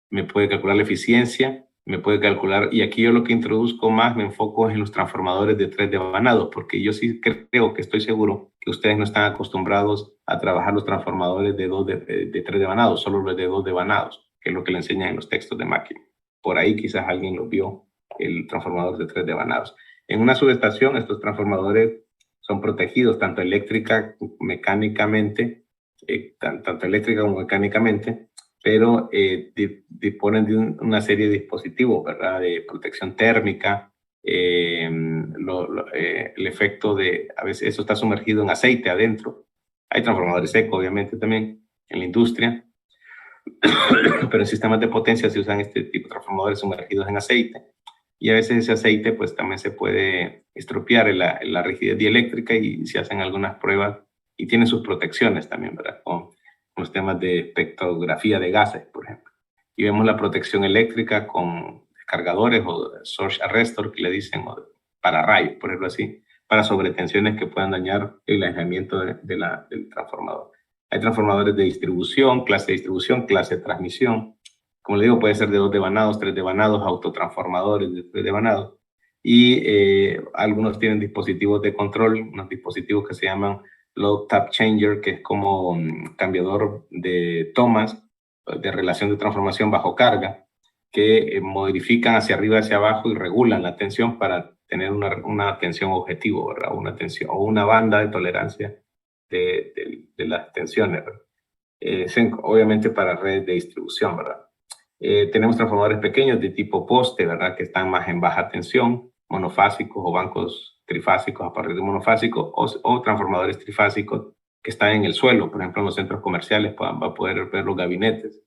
Me puede calcular la eficiencia, me puede calcular, y aquí yo lo que introduzco más, me enfoco en los transformadores de 3 devanados, porque yo sí creo que estoy seguro que ustedes no están acostumbrados a trabajar los transformadores de 3 devanados, solo los de 2 devanados, que es lo que le enseñan en los textos de máquina. Por ahí quizás alguien lo vio, el transformador de 3 devanados. En una subestación, estos transformadores son protegidos tanto eléctrica, mecánicamente, tanto eléctrica como mecánicamente, pero disponen de una serie de dispositivos, ¿verdad? De protección térmica, el efecto de, a veces eso está sumergido en aceite adentro. Hay transformadores secos, obviamente, también en la industria, pero en sistemas de potencia se usan este tipo de transformadores sumergidos en aceite, y a veces ese aceite pues también se puede estropear en la rigidez dieléctrica, y se hacen algunas pruebas y tienen sus protecciones también, ¿verdad? Con los temas de espectrografía de gases, por ejemplo. Y vemos la protección eléctrica con cargadores o source arrestor, que le dicen, o para rayos, por ejemplo así, para sobretensiones que puedan dañar el aislamiento del transformador. Hay transformadores de distribución, clase de transmisión. Como le digo, puede ser de 2 devanados, 3 devanados, autotransformadores de 3 devanados. Y algunos tienen dispositivos de control, unos dispositivos que se llaman load tap changer, que es como un cambiador de tomas de relación de transformación bajo carga, que modifican hacia arriba, hacia abajo y regulan la tensión para tener una tensión objetivo, ¿verdad? Una tensión o una banda de tolerancia de las tensiones, ¿verdad? Obviamente para redes de distribución, ¿verdad? Tenemos transformadores pequeños de tipo poste, ¿verdad? Que están más en baja tensión, monofásicos o bancos trifásicos a partir de monofásicos, o transformadores trifásicos que están en el suelo. Por ejemplo, en los centros comerciales va a poder ver los gabinetes,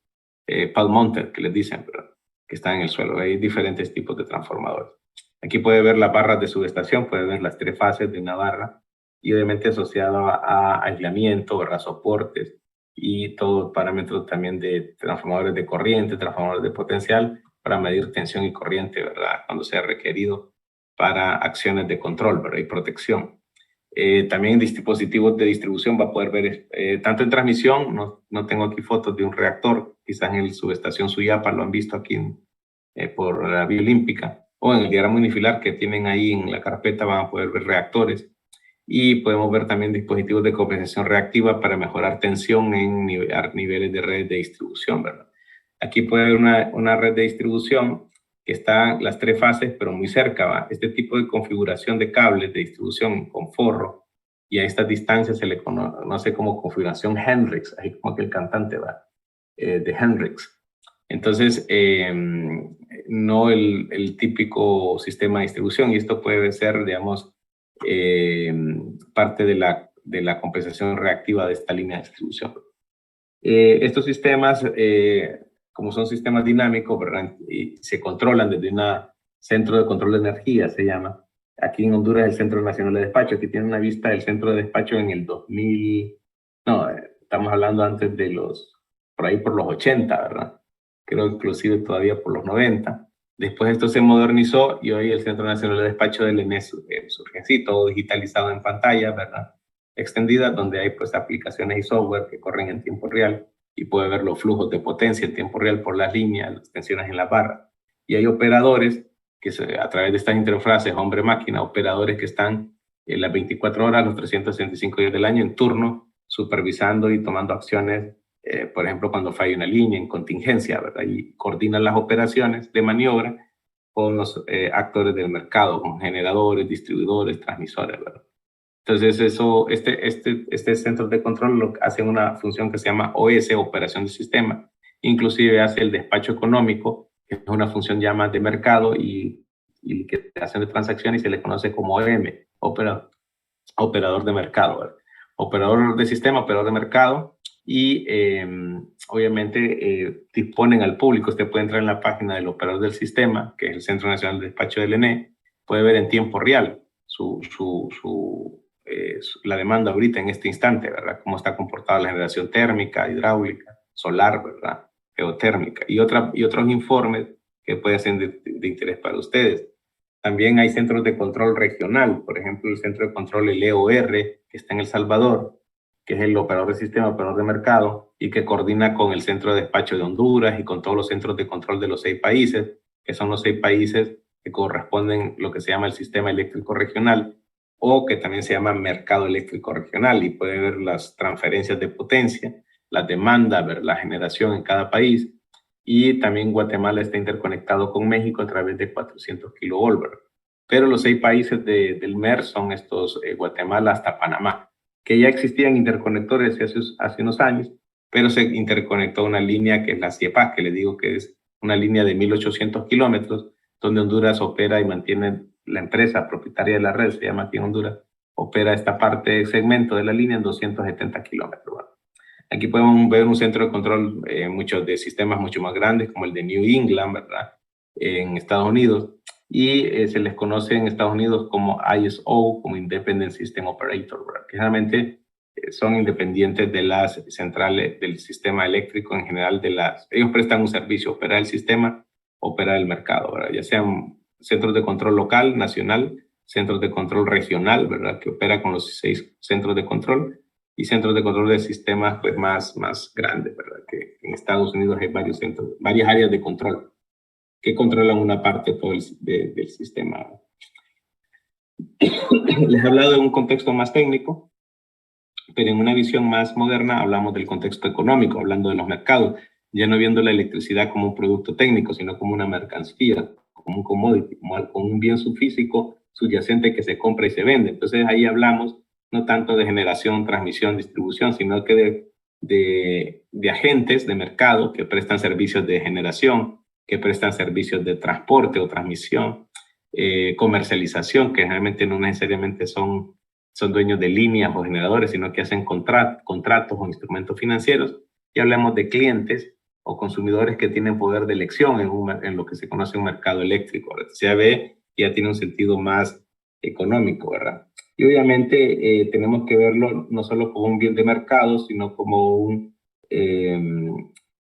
pad mounted, que les dicen, ¿verdad? Que están en el suelo. Hay diferentes tipos de transformadores. Aquí puede ver las barras de subestación, puede ver las 3 fases de una barra, y obviamente asociado a aislamiento, ¿verdad? Soportes, y todo parámetros también de transformadores de corriente, transformadores de potencial, para medir tensión y corriente, ¿verdad? Cuando sea requerido para acciones de control, ¿verdad? Y protección. También en dispositivos de distribución va a poder ver, tanto en transmisión, no tengo aquí fotos de un reactor, quizás en la subestación Suyapa lo han visto aquí por la Vía Olímpica, o en el diagrama unifilar que tienen ahí en la carpeta van a poder ver reactores. Y podemos ver también dispositivos de compensación reactiva para mejorar tensión en niveles de redes de distribución, ¿verdad? Aquí puede haber una red de distribución que está las 3 fases, pero muy cerca, ¿va? Este tipo de configuración de cables de distribución con forro, y a estas distancias se le conoce como configuración Hendrix, ahí como que el cantante va, de Hendrix. Entonces, no el típico sistema de distribución, y esto puede ser, digamos, parte de la compensación reactiva de esta línea de distribución. Estos sistemas como son sistemas dinámicos, ¿verdad? Y se controlan desde un centro de control de energía, se llama. Aquí en Honduras el Centro Nacional de Despacho, que tiene una vista del centro de despacho en el 2000, no, estamos hablando antes de por ahí por los 80, ¿verdad? Creo inclusive todavía por los 90. Después esto se modernizó y hoy el Centro Nacional de Despacho del ENE surge así, todo digitalizado en pantalla, ¿verdad? Extendida, donde hay pues aplicaciones y software que corren en tiempo real y puede ver los flujos de potencia en tiempo real por las líneas, las tensiones en la barra. Y hay operadores que a través de estas interfaces hombre-máquina, operadores que están en las 24 horas, los 365 días del año en turno, supervisando y tomando acciones, por ejemplo, cuando falla una línea en contingencia, ¿verdad? Y coordinan las operaciones de maniobra con los actores del mercado, con generadores, distribuidores, transmisores, ¿verdad? Entonces, este centro de control hace una función que se llama OS, operación de sistema. Inclusive hace el despacho económico, que es una función ya más de mercado y que hace de transacciones y se le conoce como OM, operador de mercado, ¿verdad? Operador de sistema, operador de mercado. Y obviamente disponen al público. Usted puede entrar en la página del operador del sistema, que es el Centro Nacional de Despacho del ENE, puede ver en tiempo real la demanda ahorita en este instante, ¿verdad? Cómo está comportada la generación térmica, hidráulica, solar, ¿verdad? Geotérmica y otros informes que pueden ser de interés para ustedes. También hay centros de control regional, por ejemplo, el centro de control, el EOR, que está en El Salvador, que es el operador de sistema, operador de mercado, y que coordina con el centro de despacho de Honduras y con todos los centros de control de los 6 países, que son los 6 países que corresponden lo que se llama el sistema eléctrico regional, o que también se llama mercado eléctrico regional, y puede ver las transferencias de potencia, la demanda, ver la generación en cada país, y también Guatemala está interconectado con México a través de 400 kilovolts. Pero los 6 países del MER son estos, Guatemala hasta Panamá, que ya existían interconectores hace unos años, pero se interconectó una línea que es la CIEPAC, que le digo que es una línea de 1.800 kilómetros, donde Honduras opera y mantiene la empresa propietaria de la red, se llama aquí en Honduras, opera esta parte, segmento de la línea en 270 kilómetros. Bueno, aquí podemos ver un centro de control, muchos de sistemas mucho más grandes, como el de New England, ¿verdad? En Estados Unidos, y se les conoce en Estados Unidos como ISO, como Independent System Operator, ¿verdad? Que generalmente son independientes de las centrales del sistema eléctrico en general. Ellos prestan un servicio, operar el sistema, operar el mercado, ¿verdad? Ya sean centros de control local, nacional, centros de control regional, ¿verdad? Que opera con los 6 centros de control, y centros de control de sistemas pues, más grandes, ¿verdad? Que en Estados Unidos hay varios centros, varias áreas de control que controlan una parte todo del sistema. Les he hablado de un contexto más técnico, pero en una visión más moderna hablamos del contexto económico, hablando de los mercados, ya no viendo la electricidad como un producto técnico, sino como una mercancía, como un commodity, como un bien físico subyacente que se compra y se vende. Entonces ahí hablamos no tanto de generación, transmisión, distribución, sino que de agentes de mercado que prestan servicios de generación, que prestan servicios de transporte o transmisión, comercialización, que generalmente no necesariamente son dueños de líneas o generadores, sino que hacen contratos o instrumentos financieros. Y hablamos de clientes o consumidores que tienen poder de elección en lo que se conoce un mercado eléctrico. La CAB ya tiene un sentido más económico, ¿verdad? Y obviamente tenemos que verlo no solo como un bien de mercado, sino como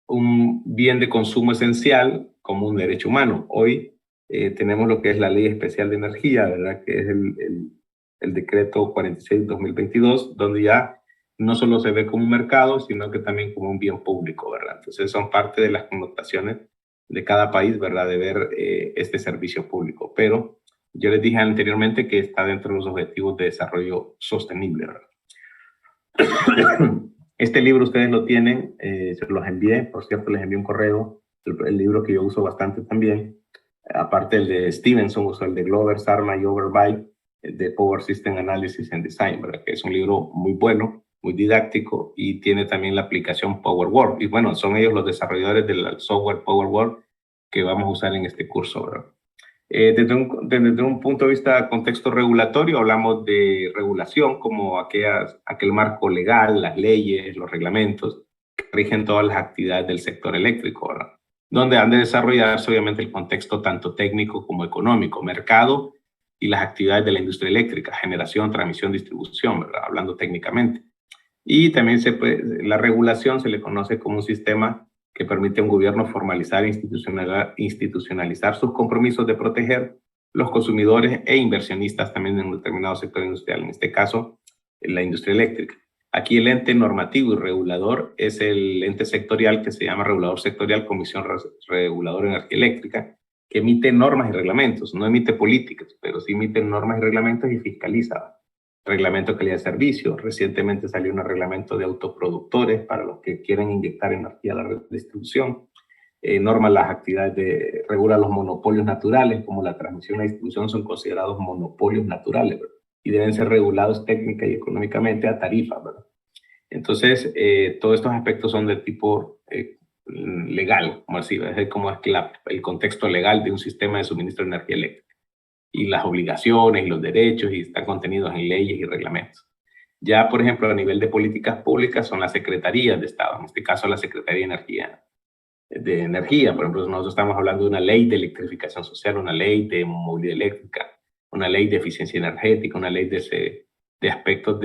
un bien de consumo esencial, como un derecho humano. Hoy tenemos lo que es la Ley Especial de Energía, ¿verdad? Que es el decreto 46-2022, donde ya no solo se ve como un mercado, sino que también como un bien público, ¿verdad? Entonces son parte de las connotaciones de cada país, ¿verdad? De ver este servicio público. Pero yo les dije anteriormente que está dentro de los objetivos de desarrollo sostenible, ¿verdad? Este libro ustedes lo tienen, se los envié, por cierto, les envié un correo, el libro que yo uso bastante también, aparte el de Stevenson, uso el de Glover, Sarma y Overby, de Power System Analysis and Design, ¿verdad? Que es un libro muy bueno, muy didáctico, y tiene también la aplicación PowerWord. Y bueno, son ellos los desarrolladores del software PowerWord que vamos a usar en este curso, ¿verdad? Desde un punto de vista contexto regulatorio, hablamos de regulación como aquel marco legal, las leyes, los reglamentos que rigen todas las actividades del sector eléctrico, ¿verdad? donde han de desarrollarse obviamente el contexto tanto técnico como económico, mercado y las actividades de la industria eléctrica, generación, transmisión, distribución, ¿verdad? Hablando técnicamente. Y también la regulación se le conoce como un sistema que permite a un gobierno formalizar e institucionalizar sus compromisos de proteger los consumidores e inversionistas también en un determinado sector industrial, en este caso, la industria eléctrica. Aquí el ente normativo y regulador es el ente sectorial que se llama Regulador Sectorial Comisión Reguladora de Energía Eléctrica, que emite normas y reglamentos, no emite políticas, pero sí emite normas y reglamentos y fiscaliza. Reglamento de calidad de servicio. Recientemente salió un reglamento de autoproductores para los que quieren inyectar energía a la distribución. Norma las actividades regula los monopolios naturales, como la transmisión y la distribución son considerados monopolios naturales, ¿verdad? Y deben ser regulados técnica y económicamente a tarifas, ¿verdad? Entonces, todos estos aspectos son de tipo legal, como así, es como es el contexto legal de un sistema de suministro de energía eléctrica y las obligaciones y los derechos y están contenidos en leyes y reglamentos. Ya, por ejemplo, a nivel de políticas públicas son las secretarías de Estado, en este caso la Secretaría de Energía. Por ejemplo, nosotros estamos hablando de una ley de electrificación social, una ley de movilidad eléctrica, una ley de eficiencia energética, una ley de aspectos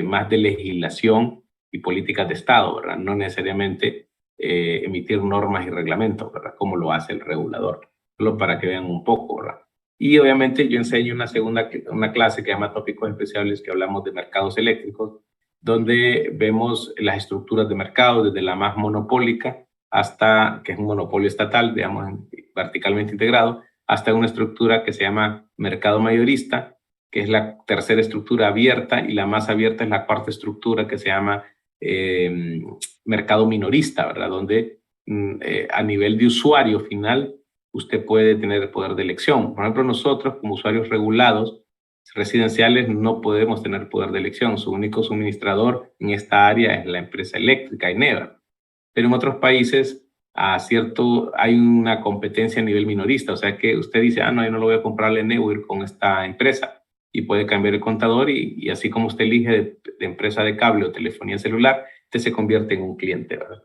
más de legislación y políticas de Estado, ¿verdad? No necesariamente emitir normas y reglamentos, ¿verdad? Como lo hace el regulador, solo para que vean un poco, ¿verdad? Y obviamente yo enseño una clase que se llama Tópicos Especiales, que hablamos de mercados eléctricos, donde vemos las estructuras de mercado desde la más monopólica hasta, que es un monopolio estatal, digamos, verticalmente integrado, hasta una estructura que se llama mercado mayorista, que es la tercera estructura abierta, y la más abierta es la cuarta estructura que se llama mercado minorista, ¿verdad? Donde a nivel de usuario final usted puede tener el poder de elección. Por ejemplo, nosotros como usuarios regulados residenciales no podemos tener poder de elección. Su único suministrador en esta área es la empresa eléctrica, Eneva. Pero en otros países hay una competencia a nivel minorista. O sea que usted dice, no, yo no lo voy a comprar a Eneva, voy a ir con esta empresa. Y puede cambiar el contador y así como usted elige de empresa de cable o telefonía celular, usted se convierte en un cliente, ¿verdad?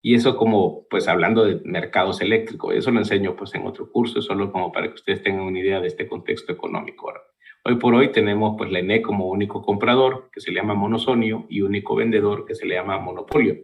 Y eso como, pues hablando de mercados eléctricos, eso lo enseño pues en otro curso, solo como para que ustedes tengan una idea de este contexto económico. ¿Verdad? Hoy por hoy tenemos pues la ENE como único comprador, que se le llama monosonio, y único vendedor, que se le llama monopolio,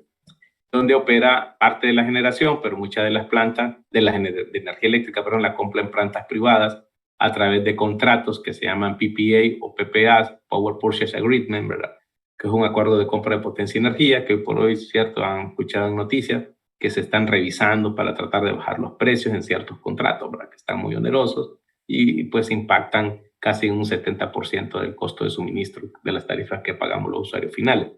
donde opera parte de la generación, pero muchas de las plantas de energía eléctrica, la compra en plantas privadas a través de contratos que se llaman PPA o PPAs, Power Purchase Agreement, ¿verdad? Que es un acuerdo de compra de potencia y energía, que hoy por hoy, cierto, han escuchado en noticias, que se están revisando para tratar de bajar los precios en ciertos contratos, ¿verdad? Que están muy onerosos y pues impactan casi un 70% del costo de suministro de las tarifas que pagamos los usuarios finales.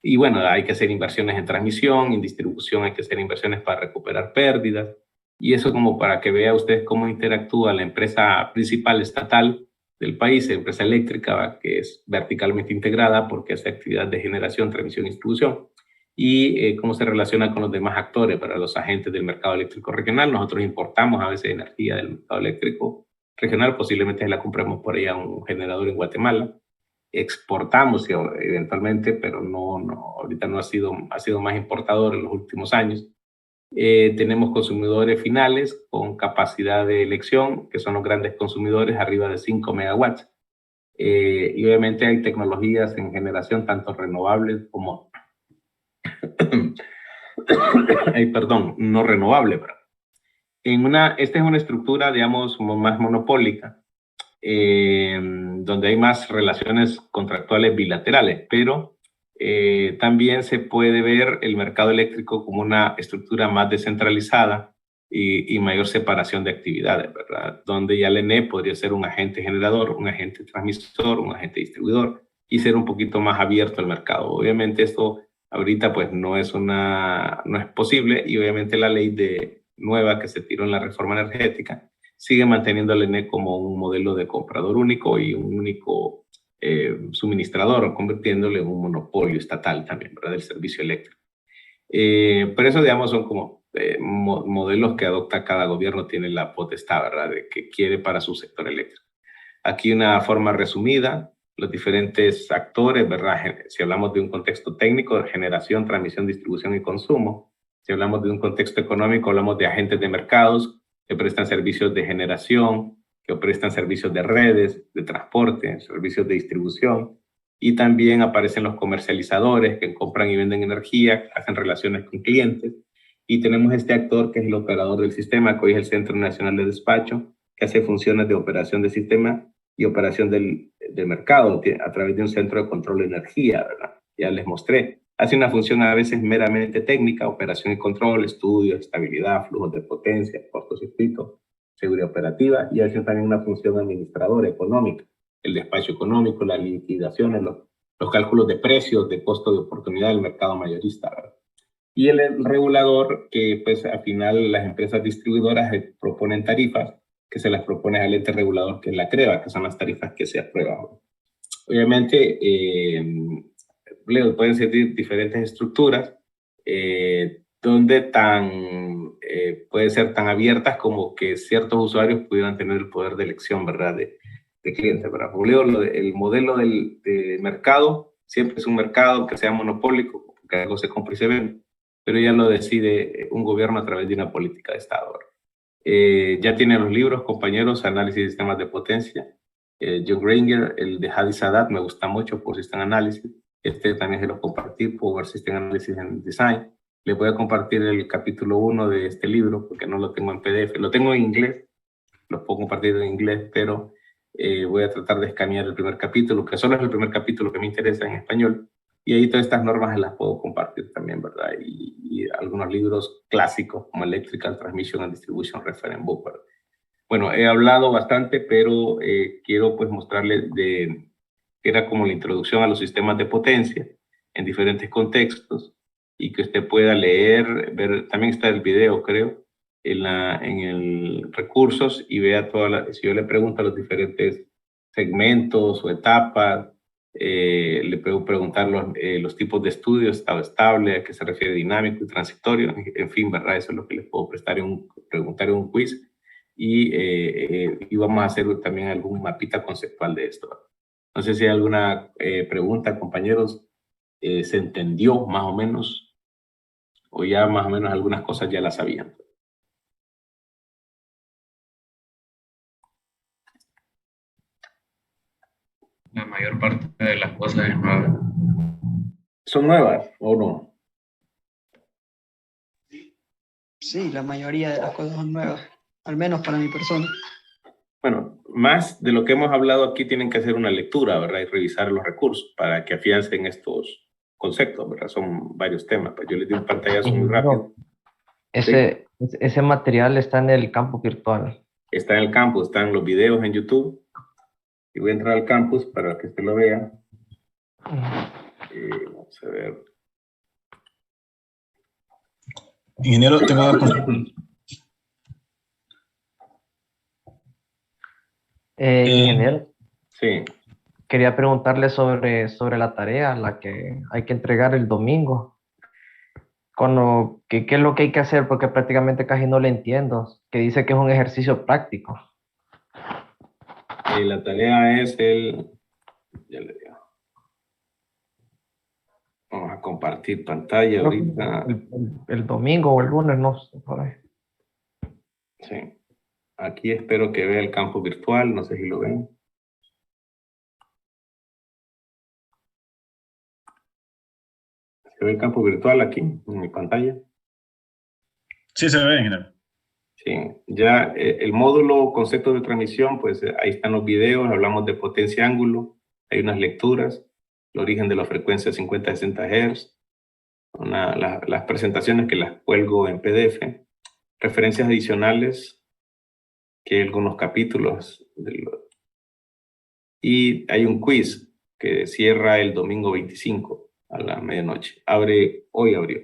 Y bueno, hay que hacer inversiones en transmisión, en distribución hay que hacer inversiones para recuperar pérdidas. Y eso como para que vea usted cómo interactúa la empresa principal estatal del país, la empresa eléctrica, que es verticalmente integrada porque hace actividad de generación, transmisión y distribución, y cómo se relaciona con los demás actores, para los agentes del mercado eléctrico regional. Nosotros importamos a veces energía del mercado eléctrico regional, posiblemente la compremos por ahí a un generador en Guatemala. Exportamos eventualmente, pero ahorita no ha sido más importador en los últimos años. Tenemos consumidores finales con capacidad de elección, que son los grandes consumidores, arriba de 5 megawatts. Y obviamente hay tecnologías en generación, tanto renovables como, no renovables. Esta es una estructura, digamos, más monopólica, donde hay más relaciones contractuales bilaterales, pero también se puede ver el mercado eléctrico como una estructura más descentralizada y mayor separación de actividades, ¿verdad? Donde ya el ENE podría ser un agente generador, un agente transmisor, un agente distribuidor y ser un poquito más abierto al mercado. Obviamente esto ahorita pues no es posible, y obviamente la ley nueva que se tiró en la reforma energética sigue manteniendo al ENE como un modelo de comprador único y un único suministrador, convirtiéndole en un monopolio estatal también, ¿verdad? Del servicio eléctrico. Pero eso, digamos, son como modelos que adopta cada gobierno, tiene la potestad, ¿verdad?, de que quiere para su sector eléctrico. Aquí una forma resumida, los diferentes actores, ¿verdad? Si hablamos de un contexto técnico de generación, transmisión, distribución y consumo, Si hablamos de un contexto económico, hablamos de agentes de mercados que prestan servicios de generación, que prestan servicios de redes, de transporte, servicios de distribución. Y también aparecen los comercializadores que compran y venden energía, hacen relaciones con clientes. Y tenemos este actor que es el operador del sistema, que hoy es el Centro Nacional de Despacho, que hace funciones de operación del sistema y operación del mercado a través de un centro de control de energía, ¿verdad? Ya les mostré. Hace una función a veces meramente técnica, operación y control, estudio, estabilidad, flujos de potencia, cortocircuito, seguridad operativa, y hace también una función administradora económica, el despacho económico, las liquidaciones, los cálculos de precios, de costo de oportunidad del mercado mayorista, ¿verdad? Y el regulador, que pues al final las empresas distribuidoras proponen tarifas que se las propone al ente regulador, que es la CREVA, que son las tarifas que se aprueban. Obviamente, pueden ser diferentes estructuras, donde pueden ser tan abiertas como que ciertos usuarios pudieran tener el poder de elección, ¿verdad? De clientes, ¿verdad? El modelo de mercado siempre es un mercado que sea monopólico, que algo se compra y se vende, pero ya lo decide un gobierno a través de una política de Estado, ¿verdad? Ya tienen los libros, compañeros, Análisis de Sistemas de Potencia. John Granger, el de Hadi Sadat, me gusta mucho por System Analysis. Este también se lo compartí por System Analysis and Design. Les voy a compartir el capítulo 1 de este libro, porque no lo tengo en PDF. Lo tengo en inglés, lo puedo compartir en inglés, pero voy a tratar de escanear el primer capítulo, que solo es el primer capítulo que me interesa en español. Y ahí todas estas normas las puedo compartir también, ¿verdad? Y algunos libros clásicos como Electrical Transmission and Distribution Reference Book, ¿verdad? Bueno, he hablado bastante, pero quiero pues mostrarles que era como la introducción a los sistemas de potencia en diferentes contextos y que usted pueda leer, ver, también está el video, creo, en el recursos y vea si yo le pregunto a los diferentes segmentos o etapas, le puedo preguntar los tipos de estudios, estado estable, a qué se refiere dinámico y transitorio, en fin, ¿verdad? Eso es lo que les puedo preguntar en un quiz. Y vamos a hacer también algún mapita conceptual de esto. No sé si hay alguna pregunta, compañeros. ¿Se entendió más o menos? ¿O ya más o menos algunas cosas ya las sabían? La mayor parte de las cosas es nueva. ¿Son nuevas o no? Sí, la mayoría de las cosas son nuevas, al menos para mi persona. Bueno, más de lo que hemos hablado aquí tienen que hacer una lectura, ¿verdad? Y revisar los recursos para que afiancen estos conceptos, ¿verdad? Son varios temas, pues yo les di un pantallazo muy rápido. Ese material está en el campus virtual. Está en el campus, están los videos en YouTube. Y voy a entrar al campus para que usted lo vea. Vamos a ver. Ingeniero, tengo una consulta. Ingeniero, Sí. quería preguntarle sobre la tarea, la que hay que entregar el domingo. ¿Qué es lo que hay que hacer? Porque prácticamente casi no le entiendo. Que dice que es un ejercicio práctico. La tarea es ya le digo. Vamos a compartir pantalla ahorita. El domingo o el lunes, no sé, por ahí. Sí. Aquí espero que vea el campo virtual, no sé si lo ven. ¿Se ve el campo virtual aquí en mi pantalla? Sí, se ve, ingeniero. Sí, ya el módulo conceptos de transmisión, pues ahí están los videos, hablamos de potencia ángulo, hay unas lecturas, el origen de la frecuencia 50-60 Hz, las presentaciones que las cuelgo en PDF, referencias adicionales, que hay algunos capítulos, y hay un quiz que cierra el domingo 25 a la medianoche, hoy abrió.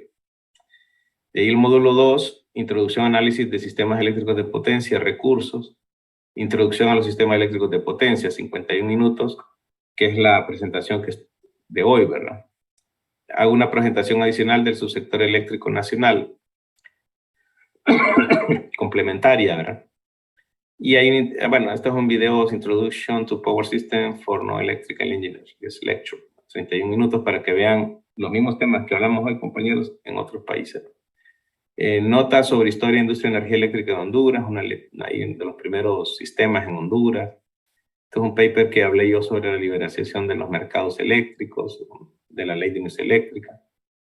De ahí el módulo 2, introducción a análisis de sistemas eléctricos de potencia, recursos, introducción a los sistemas eléctricos de potencia, 51 minutos, que es la presentación que es de hoy, ¿verdad? Hago una presentación adicional del subsector eléctrico nacional, complementaria, ¿verdad? Y hay, bueno, estos son videos, Introduction to Power System for Non-Electrical Engineers, que es lecture, 31 minutos para que vean los mismos temas que hablamos hoy, compañeros, en otros países. Notas sobre historia de industria de energía eléctrica de Honduras, ahí de los primeros sistemas en Honduras. Este es un paper que hablé yo sobre la liberalización de los mercados eléctricos, de la ley de industria eléctrica.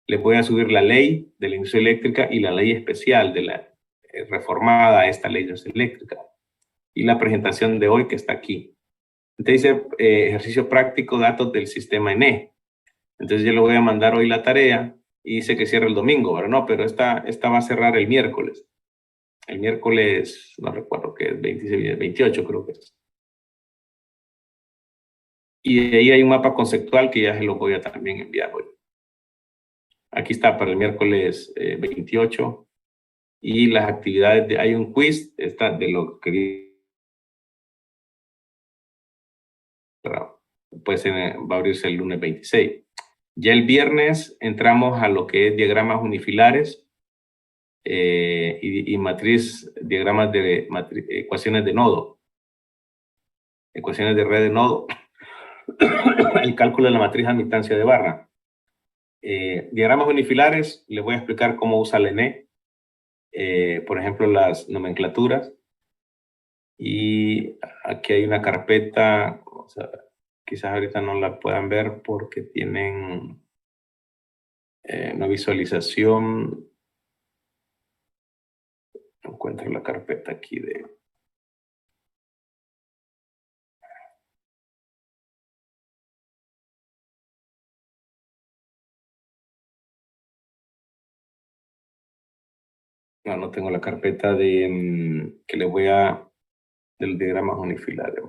Les voy a subir la ley de la industria eléctrica y la ley especial de la reformada a esta ley de industria eléctrica. Y la presentación de hoy que está aquí. Entonces dice ejercicio práctico, datos del sistema ENE. Entonces yo le voy a mandar hoy la tarea y dice que cierra el domingo, ¿verdad? No, pero esta va a cerrar el miércoles. El miércoles, no recuerdo qué es, 26, 28 creo que es. Y ahí hay un mapa conceptual que ya se lo voy a también enviar hoy. Aquí está para el miércoles 28. Y las actividades, hay un quiz, está de lo que pues va a abrirse el lunes 26. Ya el viernes entramos a lo que es diagramas unifilares y diagramas de ecuaciones de nodo. Ecuaciones de red de nodo. El cálculo de la matriz admitancia de barra. Diagramas unifilares, les voy a explicar cómo usa el ENE. Por ejemplo, las nomenclaturas. Y aquí hay una carpeta, o sea, quizás ahorita no la puedan ver porque tienen una visualización. Encuentro la carpeta aquí de... No, no tengo la carpeta de que les voy a... del diagrama unifilares.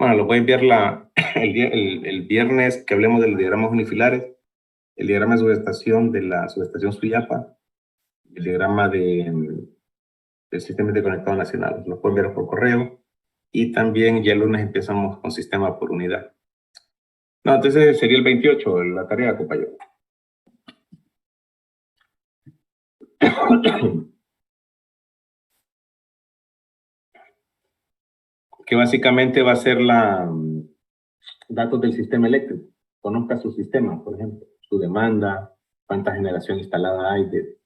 Bueno, les voy a enviar el viernes que hablemos de los diagramas unifilares, el diagrama de subestación de la subestación Suyapa, el diagrama del sistema interconectado nacional. Los pueden enviar por correo y también ya el lunes empezamos con sistema por unidad. No, entonces sería el 28 la tarea, compañero. Que básicamente va a ser datos del sistema eléctrico. Conozca su sistema, por ejemplo, su demanda, cuánta generación instalada hay de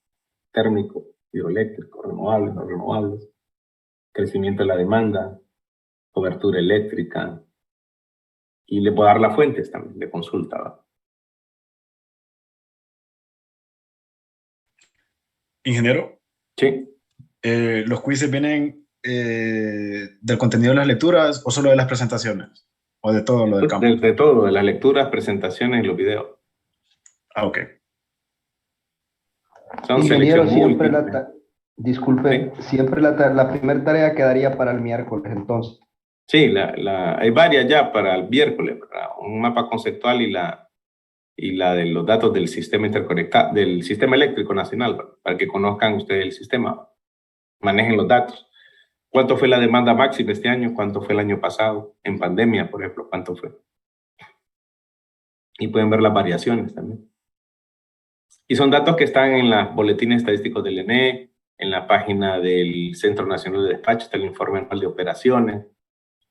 térmico, hidroeléctrico, renovables, no renovables, crecimiento de la demanda, cobertura eléctrica, y le puedo dar las fuentes también de consulta, ¿verdad? Ingeniero, Sí. ¿los quizzes vienen del contenido de las lecturas o solo de las presentaciones? ¿O de todo lo del campo? De todo, de las lecturas, presentaciones y los videos. Ah, ok. Son Ingeniero, selección siempre múltiple. disculpe, Sí. siempre la primera tarea quedaría para el miércoles, entonces. Sí, hay varias ya para el miércoles, ¿verdad? Un mapa conceptual y la de los datos del sistema interconectado, del sistema eléctrico nacional, ¿verdad? Para que conozcan ustedes el sistema, manejen los datos. ¿Cuánto fue la demanda máxima este año? ¿Cuánto fue el año pasado? En pandemia, por ejemplo, ¿cuánto fue? Y pueden ver las variaciones también. Y son datos que están en los boletines estadísticos del ENE, en la página del Centro Nacional de Despacho, está el informe anual de operaciones.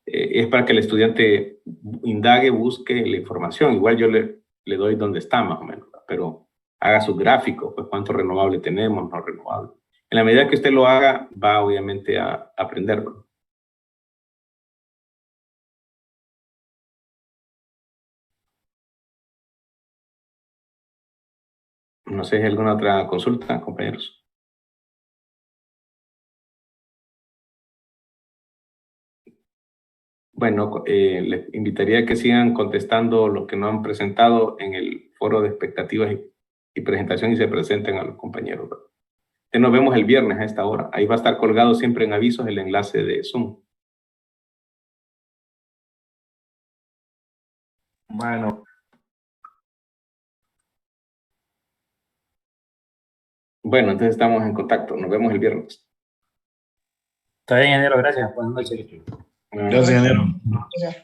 Es para que el estudiante indague, busque la información. Igual yo le doy donde está más o menos, pero haga sus gráficos, pues cuánto renovable tenemos, no renovable. En la medida que usted lo haga, va obviamente a aprenderlo. No sé si hay alguna otra consulta, compañeros. Bueno, les invitaría a que sigan contestando lo que no han presentado en el foro de expectativas y presentación y se presenten a los compañeros. Nos vemos el viernes a esta hora. Ahí va a estar colgado siempre en avisos el enlace de Zoom. Bueno, Bueno, entonces estamos en contacto. Nos vemos el viernes. Está bien, ingeniero, gracias. Buenas noches. Gracias, ingeniero. Ya.